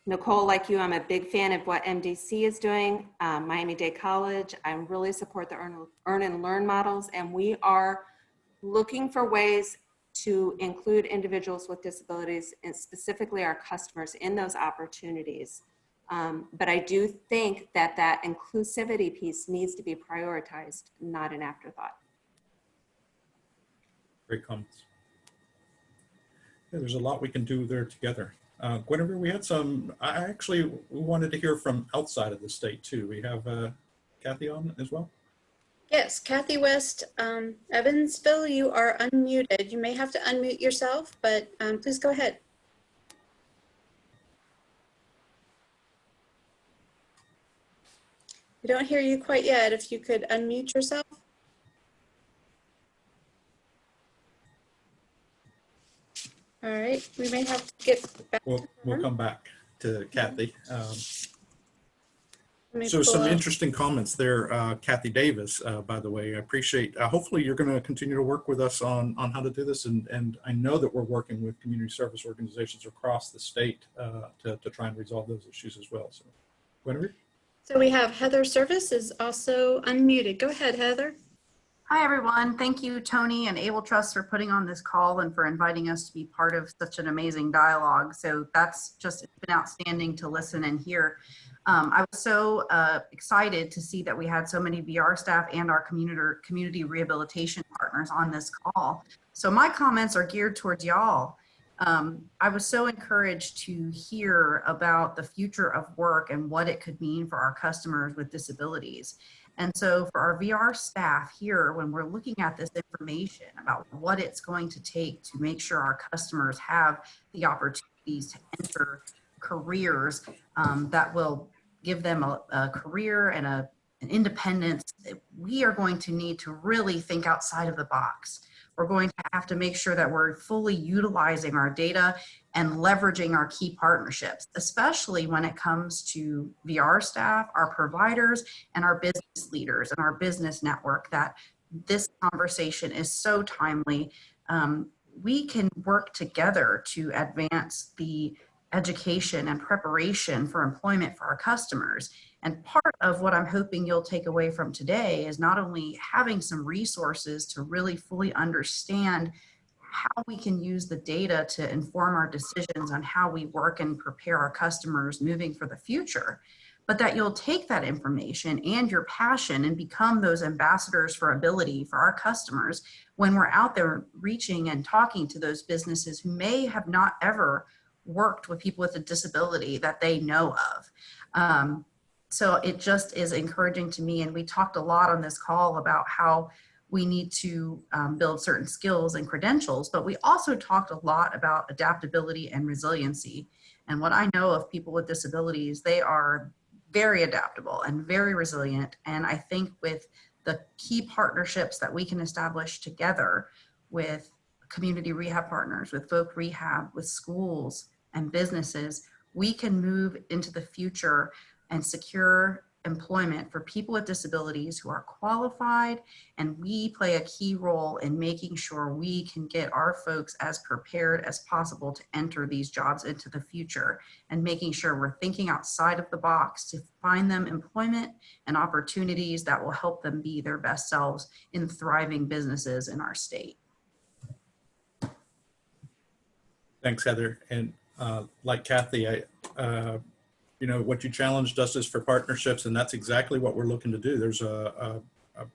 Nicole, like you, I'm a big fan of what MDC is doing, Miami-Dade College. I really support the earn and learn models, and we are looking for ways to include individuals with disabilities and specifically our customers in those opportunities. But I do think that that inclusivity piece needs to be prioritized, not an afterthought. Great comments. Yeah, there's a lot we can do there together. Guinevere, we had some, I actually wanted to hear from outside of the state too. We have Kathy on as well. Yes, Kathy West, Evansville, you are unmuted. You may have to unmute yourself, but please go ahead. We don't hear you quite yet. If you could unmute yourself. All right, we may have to get back. We'll come back to Kathy. Let me So pull some up. interesting comments there, Kathy Davis, by the way. I appreciate, hopefully you're going to continue to work with us on how to do this. And I know that we're working with community service organizations across the state to try and resolve those issues as well. So, Guinevere? So we have Heather Service is also unmuted. Go ahead, Heather. Hi, everyone. Thank you, Tony and Able Trust, for putting on this call and for inviting us to be part of such an amazing dialogue. So that's just, it's been outstanding to listen and hear. I was so excited to see that we had so many VR staff and our community rehabilitation partners on this call. So my comments are geared towards y'all. I was so encouraged to hear about the future of work and what it could mean for our customers with disabilities. And so for our VR staff here, when we're looking at this information about what it's going to take to make sure our customers have the opportunities to enter careers that will give them a career and an independence, we are going to need to really think outside of the box. We're going to have to make sure that we're fully utilizing our data and leveraging our key partnerships, especially when it comes to VR staff, our providers, and our business leaders and our business network, that this conversation is so timely. We can work together to advance the education and preparation for employment for our customers. And part of what I'm hoping you'll take away from today is not only having some resources to really fully understand how we can use the data to inform our decisions on how we work and prepare our customers moving for the future, but that you'll take that information and your passion and become those ambassadors for ability for our customers when we're out there reaching and talking to those businesses who may have not ever worked with people with a disability that they know of. So it just is encouraging to me. And we talked a lot on this call about how we need to build certain skills and credentials, but we also talked a lot about adaptability and resiliency. And what I know of people with disabilities, they are very adaptable and very resilient. And I think with the key partnerships that we can establish together with community rehab partners, with Voc Rehab, with schools and businesses, we can move into the future and secure employment for people with disabilities who are qualified, and we play a key role in making sure we can get our folks as prepared as possible to enter these jobs into the future, and making sure we're thinking outside of the box to find them employment and opportunities that will help them be their best selves in thriving businesses in our state. Thanks, Heather. And like Kathy, you know, what you challenged us is for partnerships, and that's exactly what we're looking to do. There's a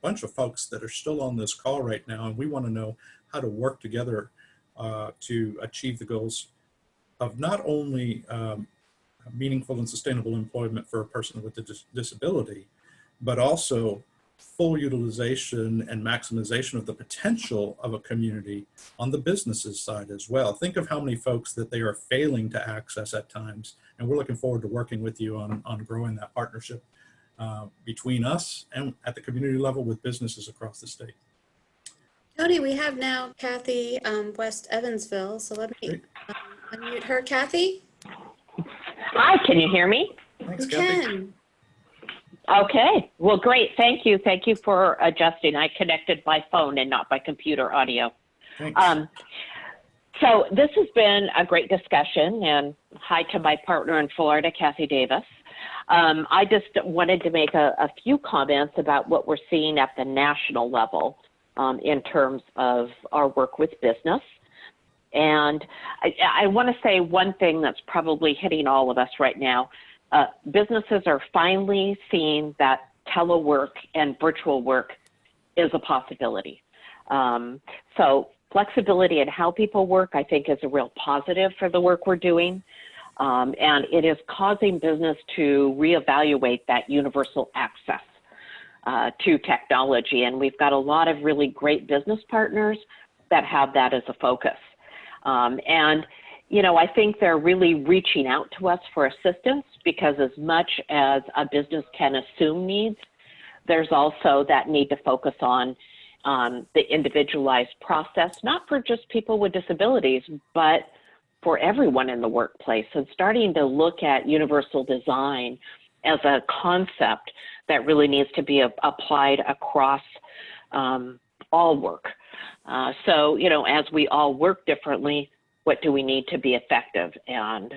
bunch of folks that are still on this call right now, and we want to know how to work together to achieve the goals of not only meaningful and sustainable employment for a person with a disability, but also full utilization and maximization of the potential of a community on the businesses side as well. Think of how many folks that they are failing to access at times. And we're looking forward to working with you on growing that partnership between us and at the community level with businesses across the state. Tony, we have now Kathy West Evansville. So let me unmute her. Kathy? Hi, can you hear me? Thanks, You Kathy. can. Okay, well, great. Thank you. Thank you for adjusting. I connected by phone and not by computer audio. Thanks. So this has been a great discussion, and hi to my partner in Florida, Kathy Davis. I just wanted to make a few comments about what we're seeing at the national level in terms of our work with business. And I want to say one thing that's probably hitting all of us right now. Businesses are finally seeing that telework and virtual work is a possibility. So flexibility in how people work, I think, is a real positive for the work we're doing. And it is causing business to reevaluate that universal access to technology. And we've got a lot of really great business partners that have that as a focus. And you know, I think they're really reaching out to us for assistance, because as much as a business can assume needs, there's also that need to focus on the individualized process, not for just people with disabilities, but for everyone in the workplace, and starting to look at universal design as a concept that really needs to be applied across all work. So, you know, as we all work differently, what do we need to be effective and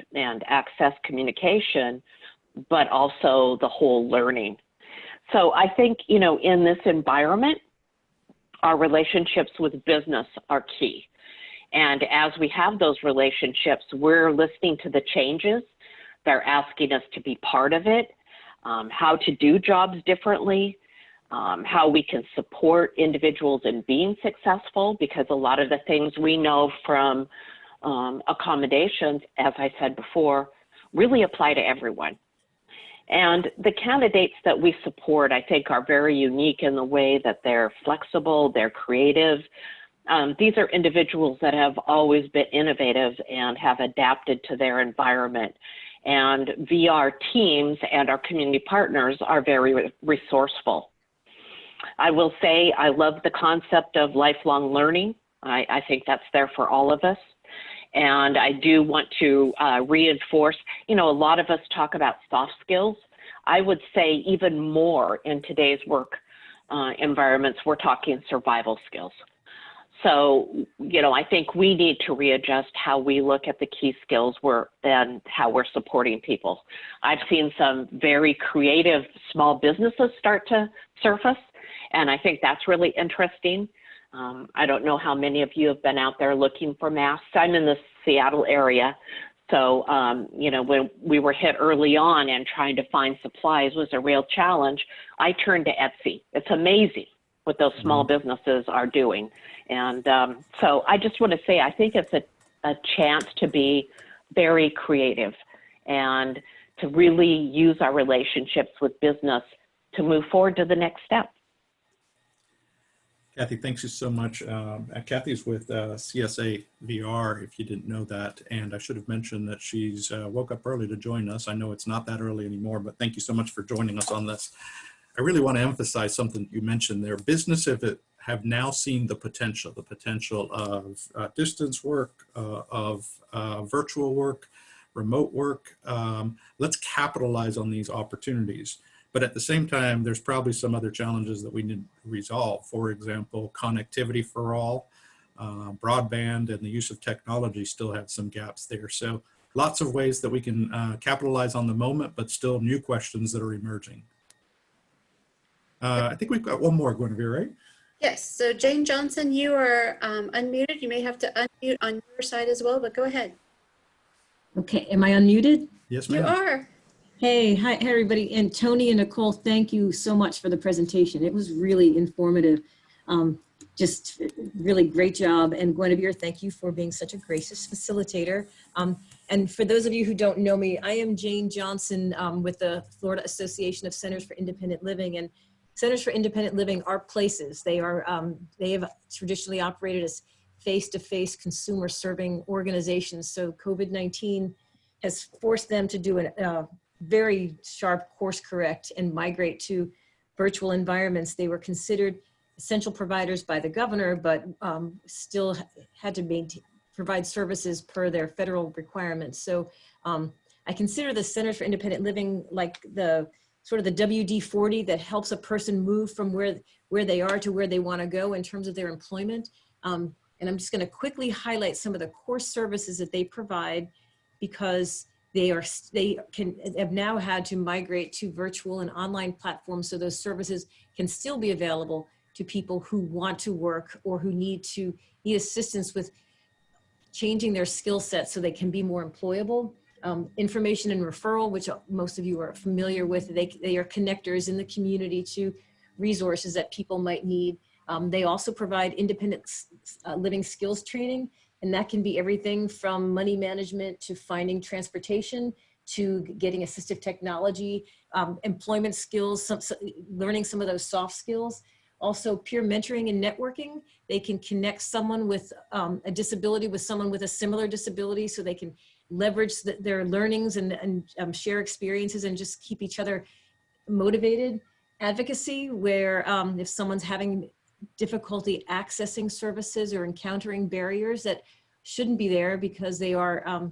access communication, but also the whole learning. So I think, you know, in this environment, our relationships with business are key. And as we have those relationships, we're listening to the changes. They're asking us to be part of it, how to do jobs differently, how we can support individuals in being successful, because a lot of the things we know from accommodations, as I said before, really apply to everyone. And the candidates that we support, I think, are very unique in the way that they're flexible, they're creative. These are individuals that have always been innovative and have adapted to their environment. And VR teams and our community partners are very resourceful. I will say I love the concept of lifelong learning. I think that's there for all of us. And I do want to reinforce, you know, a lot of us talk about soft skills. I would say even more in today's work environments, we're talking survival skills. So, you know, I think we need to readjust how we look at the key skills and how we're supporting people. I've seen some very creative small businesses start to surface, and I think that's really interesting. I don't know how many of you have been out there looking for masks. I'm in the Seattle area, So, when we were hit early on and trying to find supplies was a real challenge, I turned to Etsy. It's amazing what those small businesses are doing. And so I just want to say, I think it's a chance to be very creative and to really use our relationships with business to move forward to the next step. Kathy, thanks you so much. Kathy's with CSA VR, if you didn't know that. And I should have mentioned that she's woke up early to join us. I know it's not that early anymore, but thank you so much for joining us on this. I really want to emphasize something you mentioned there. Businesses have now seen the potential of distance work, of virtual work, remote work. Let's capitalize on these opportunities. But at the same time, there's probably some other challenges that we need to resolve. For example, connectivity for all, broadband, and the use of technology still have some gaps there. So lots of ways that we can capitalize on the moment, but still new questions that are emerging. I think we've got one more, Guinevere, right? Yes, so Jane Johnson, you are unmuted. You may have to unmute on your side as well, but go ahead. Okay, am I unmuted? Yes, You ma'am. are. Hey, hi everybody. And Tony and Nicole, thank you so much for the presentation. It was really informative. Just really great job. And Guinevere, thank you for being such a gracious facilitator. And for those of you who don't know me, I am Jane Johnson with the Florida Association of Centers for Independent Living. And Centers for Independent Living are places. They have traditionally operated as face-to-face consumer serving organizations. So COVID-19 has forced them to do a very sharp course correct and migrate to virtual environments. They were considered essential providers by the governor, but still had to provide services per their federal requirements. So I consider the Centers for Independent Living like the sort of the WD-40 that helps a person move from where they are to where they want to go in terms of their employment. And I'm just going to quickly highlight some of the core services that they provide, because they have now had to migrate to virtual and online platforms, so those services can still be available to people who want to work or who need assistance with changing their skill set so they can be more employable. Information and referral, which most of you are familiar with, they are connectors in the community to resources that people might need. They also provide independent living skills training, and that can be everything from money management to finding transportation to getting assistive technology, employment skills, learning some of those soft skills. Also peer mentoring and networking. They can connect someone with a disability with someone with a similar disability so they can leverage their learnings and share experiences and just keep each other motivated. Advocacy, where if someone's having difficulty accessing services or encountering barriers that shouldn't be there because they are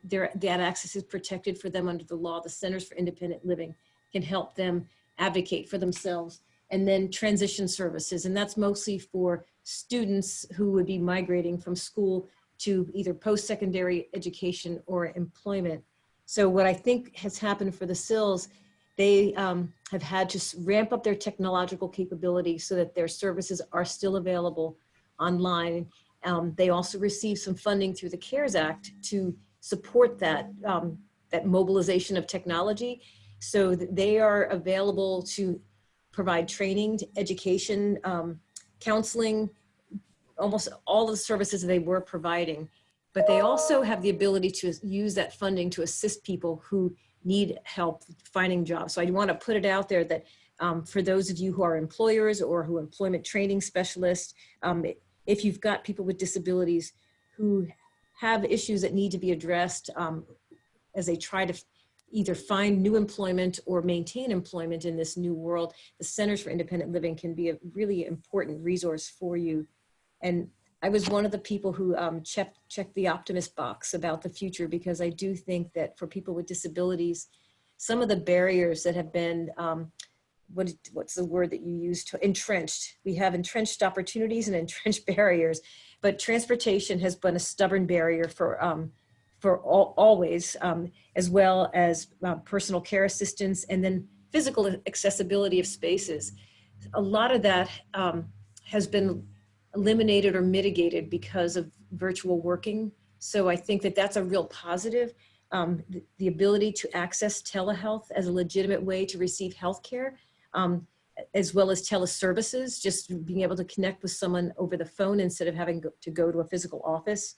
that access is protected for them under the law, the Centers for Independent Living can help them advocate for themselves. And then transition services, and that's mostly for students who would be migrating from school to either post-secondary education or employment. So what I think has happened for the SILs, they have had to ramp up their technological capability so that their services are still available online. They also received some funding through the CARES Act to support that, that mobilization of technology. So that they are available to provide training, education, counseling, almost all the services they were providing. But they also have the ability to use that funding to assist people who need help finding jobs. So I want to put it out there that for those of you who are employers or who are employment training specialists, if you've got people with disabilities who have issues that need to be addressed as they try to either find new employment or maintain employment in this new world, the Centers for Independent Living can be a really important resource for you. And I was one of the people who checked the optimist box about the future, because I do think that for people with disabilities, some of the barriers that have been, what's the word that you used, entrenched. We have entrenched opportunities and entrenched barriers, but transportation has been a stubborn barrier for always, as well as personal care assistance, and then physical accessibility of spaces. A lot of that has been eliminated or mitigated because of virtual working. So I think that that's a real positive. The ability to access telehealth as a legitimate way to receive healthcare, as well as teleservices, just being able to connect with someone over the phone instead of having to go to a physical office.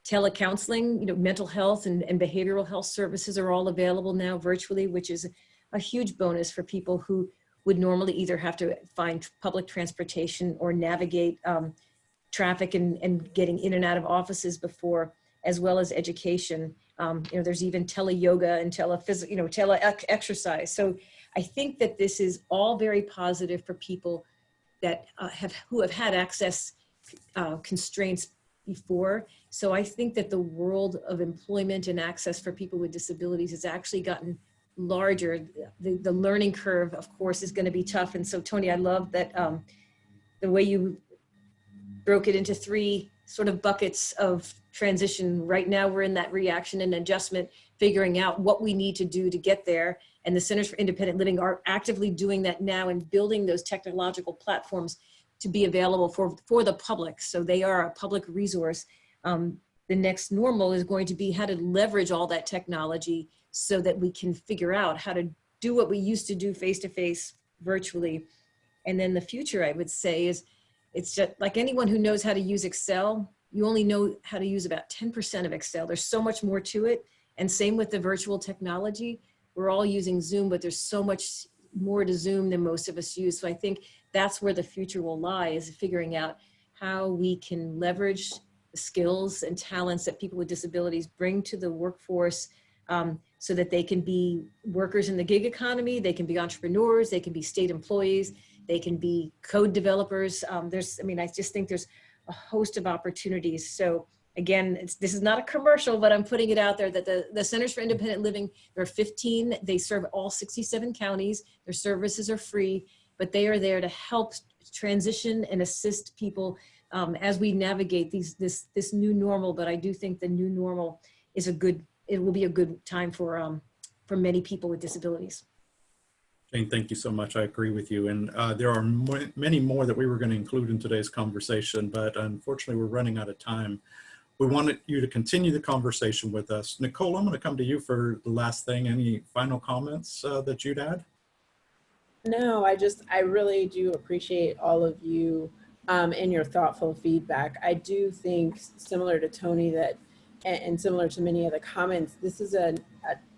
Telecounseling, mental health and behavioral health services are all available now virtually, which is a huge bonus for people who would normally either have to find public transportation or navigate traffic and getting in and out of offices before, as well as education. There's even tele-yoga and tele-exercise. So I think that this is all very positive for people that who have had access constraints before. So I think that the world of employment and access for people with disabilities has actually gotten larger. The learning curve, of course, is going to be tough. And so, Tony, I love that the way you broke it into 3 sort of buckets of transition. Right now, we're in that reaction and adjustment, figuring out what we need to do to get there. And the Centers for Independent Living are actively doing that now and building those technological platforms to be available for the public. So they are a public resource. The next normal is going to be how to leverage all that technology so that we can figure out how to do what we used to do face-to-face virtually. And then the future, I would say, is it's just like anyone who knows how to use Excel, you only know how to use about 10% of Excel. There's so much more to it. And same with the virtual technology. We're all using Zoom, but there's so much more to Zoom than most of us use. So I think that's where the future will lie, is figuring out how we can leverage the skills and talents that people with disabilities bring to the workforce, so that they can be workers in the gig economy, they can be entrepreneurs, they can be state employees, they can be code developers. I just think there's a host of opportunities. So again, this is not a commercial, but I'm putting it out there that the Centers for Independent Living, there are 15, they serve all 67 counties. Their services are free, but they are there to help transition and assist people as we navigate this new normal. But I do think the new normal is it will be a good time for many people with disabilities. Jane, thank you so much. I agree with you. And there are many more that we were going to include in today's conversation, but unfortunately we're running out of time. We wanted you to continue the conversation with us. Nicole, I'm going to come to you for the last thing. Any final comments that you'd add? No, I really do appreciate all of you and your thoughtful feedback. I do think, similar to Tony, that, and similar to many of the comments, this is a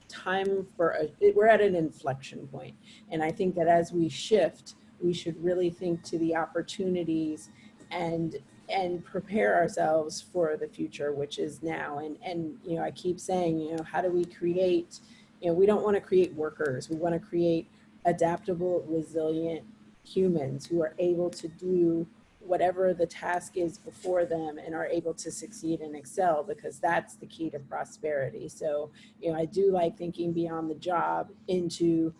time we're at an inflection point. And I think that as we shift, we should really think to the opportunities and prepare ourselves for the future, which is now. And I keep saying, how do we create, we don't want to create workers. We want to create adaptable, resilient humans who are able to do whatever the task is before them and are able to succeed and excel, because that's the key to prosperity. So, I do like thinking beyond the job into,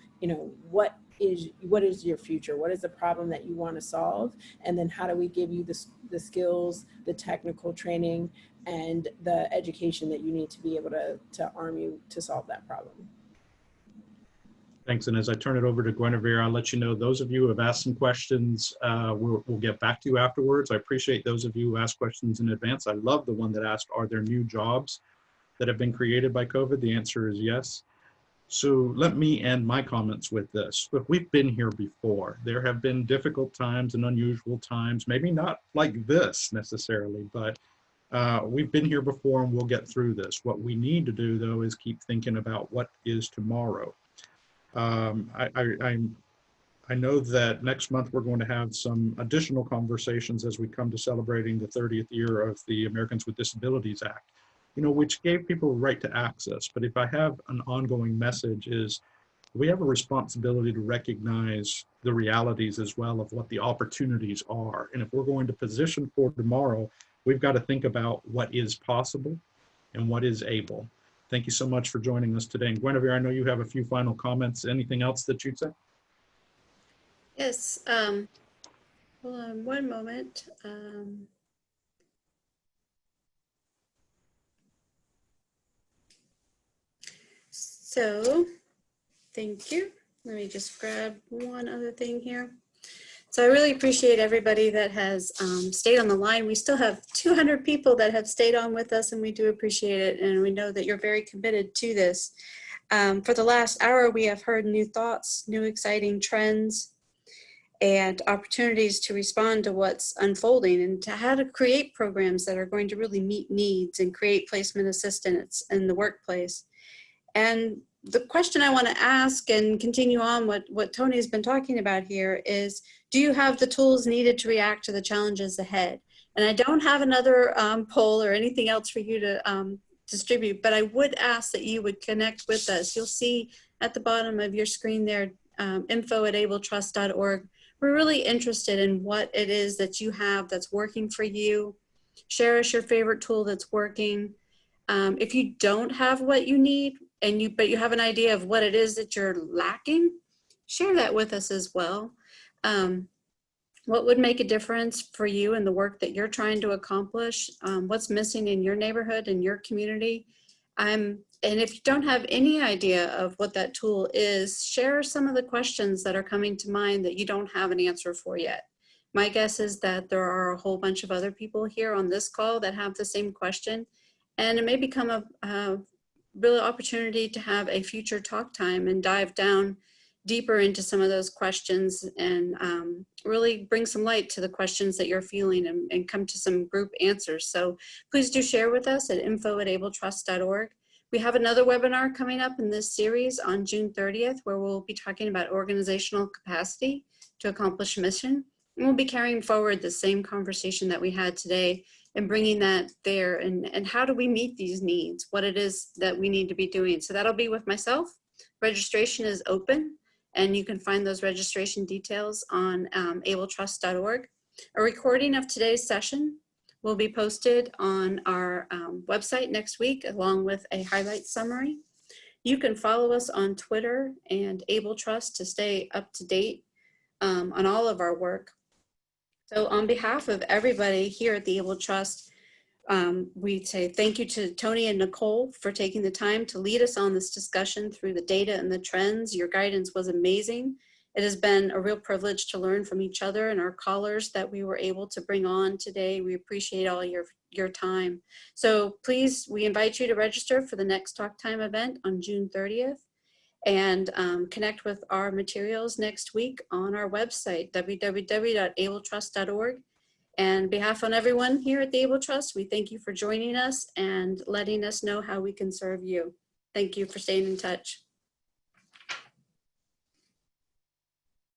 what is your future? What is the problem that you want to solve? And then how do we give you the skills, the technical training, and the education that you need to be able to arm you to solve that problem? Thanks. And as I turn it over to Guinevere, I'll let you know, those of you who have asked some questions, we'll get back to you afterwards. I appreciate those of you who asked questions in advance. I love the one that asked, are there new jobs that have been created by COVID? The answer is yes. So let me end my comments with this. Look, we've been here before. There have been difficult times and unusual times, maybe not like this necessarily, but we've been here before and we'll get through this. What we need to do, though, is keep thinking about what is tomorrow. I know that next month we're going to have some additional conversations as we come to celebrating the 30th year of the Americans with Disabilities Act, which gave people a right to access. But if I have an ongoing message is we have a responsibility to recognize the realities as well of what the opportunities are. And if we're going to position for tomorrow, we've got to think about what is possible and what is able. Thank you so much for joining us today. And Guinevere, I know you have a few final comments. Anything else that you'd say? Yes. Hold on one moment. So thank you. Let me just grab one other thing here. So I really appreciate everybody that has stayed on the line. We still have 200 people that have stayed on with us, and we do appreciate it. And we know that you're very committed to this. For the last hour, we have heard new thoughts, new exciting trends, and opportunities to respond to what's unfolding and to how to create programs that are going to really meet needs and create placement assistance in the workplace. And the question I want to ask and continue on what Tony's been talking about here is, do you have the tools needed to react to the challenges ahead? And I don't have another poll or anything else for you to distribute, but I would ask that you would connect with us. You'll see at the bottom of your screen there, info@abletrust.org. We're really interested in what it is that you have that's working for you. Share us your favorite tool that's working. If you don't have what you need, but you have an idea of what it is that you're lacking, share that with us as well. What would make a difference for you in the work that you're trying to accomplish? What's missing in your neighborhood, in your community? And if you don't have any idea of what that tool is, share some of the questions that are coming to mind that you don't have an answer for yet. My guess is that there are a whole bunch of other people here on this call that have the same question, and it may become a real opportunity to have a future talk time and dive down deeper into some of those questions and really bring some light to the questions that you're feeling and come to some group answers. So please do share with us at info@abletrust.org. We have another webinar coming up in this series on June 30th, where we'll be talking about organizational capacity to accomplish mission. And we'll be carrying forward the same conversation that we had today and bringing that there and how do we meet these needs, what it is that we need to be doing. So that'll be with myself. Registration is open, and you can find those registration details on abletrust.org. A recording of today's session will be posted on our website next week, along with a highlight summary. You can follow us on Twitter and AbleTrust to stay up to date on all of our work. So on behalf of everybody here at the AbleTrust, we say thank you to Tony and Nicole for taking the time to lead us on this discussion through the data and the trends. Your guidance was amazing. It has been a real privilege to learn from each other and our callers that we were able to bring on today. We appreciate all your time. So please, we invite you to register for the next Talk Time event on June 30th and connect with our materials next week on our website, www.abletrust.org. And on behalf of everyone here at the AbleTrust, we thank you for joining us and letting us know how we can serve you. Thank you for staying in touch.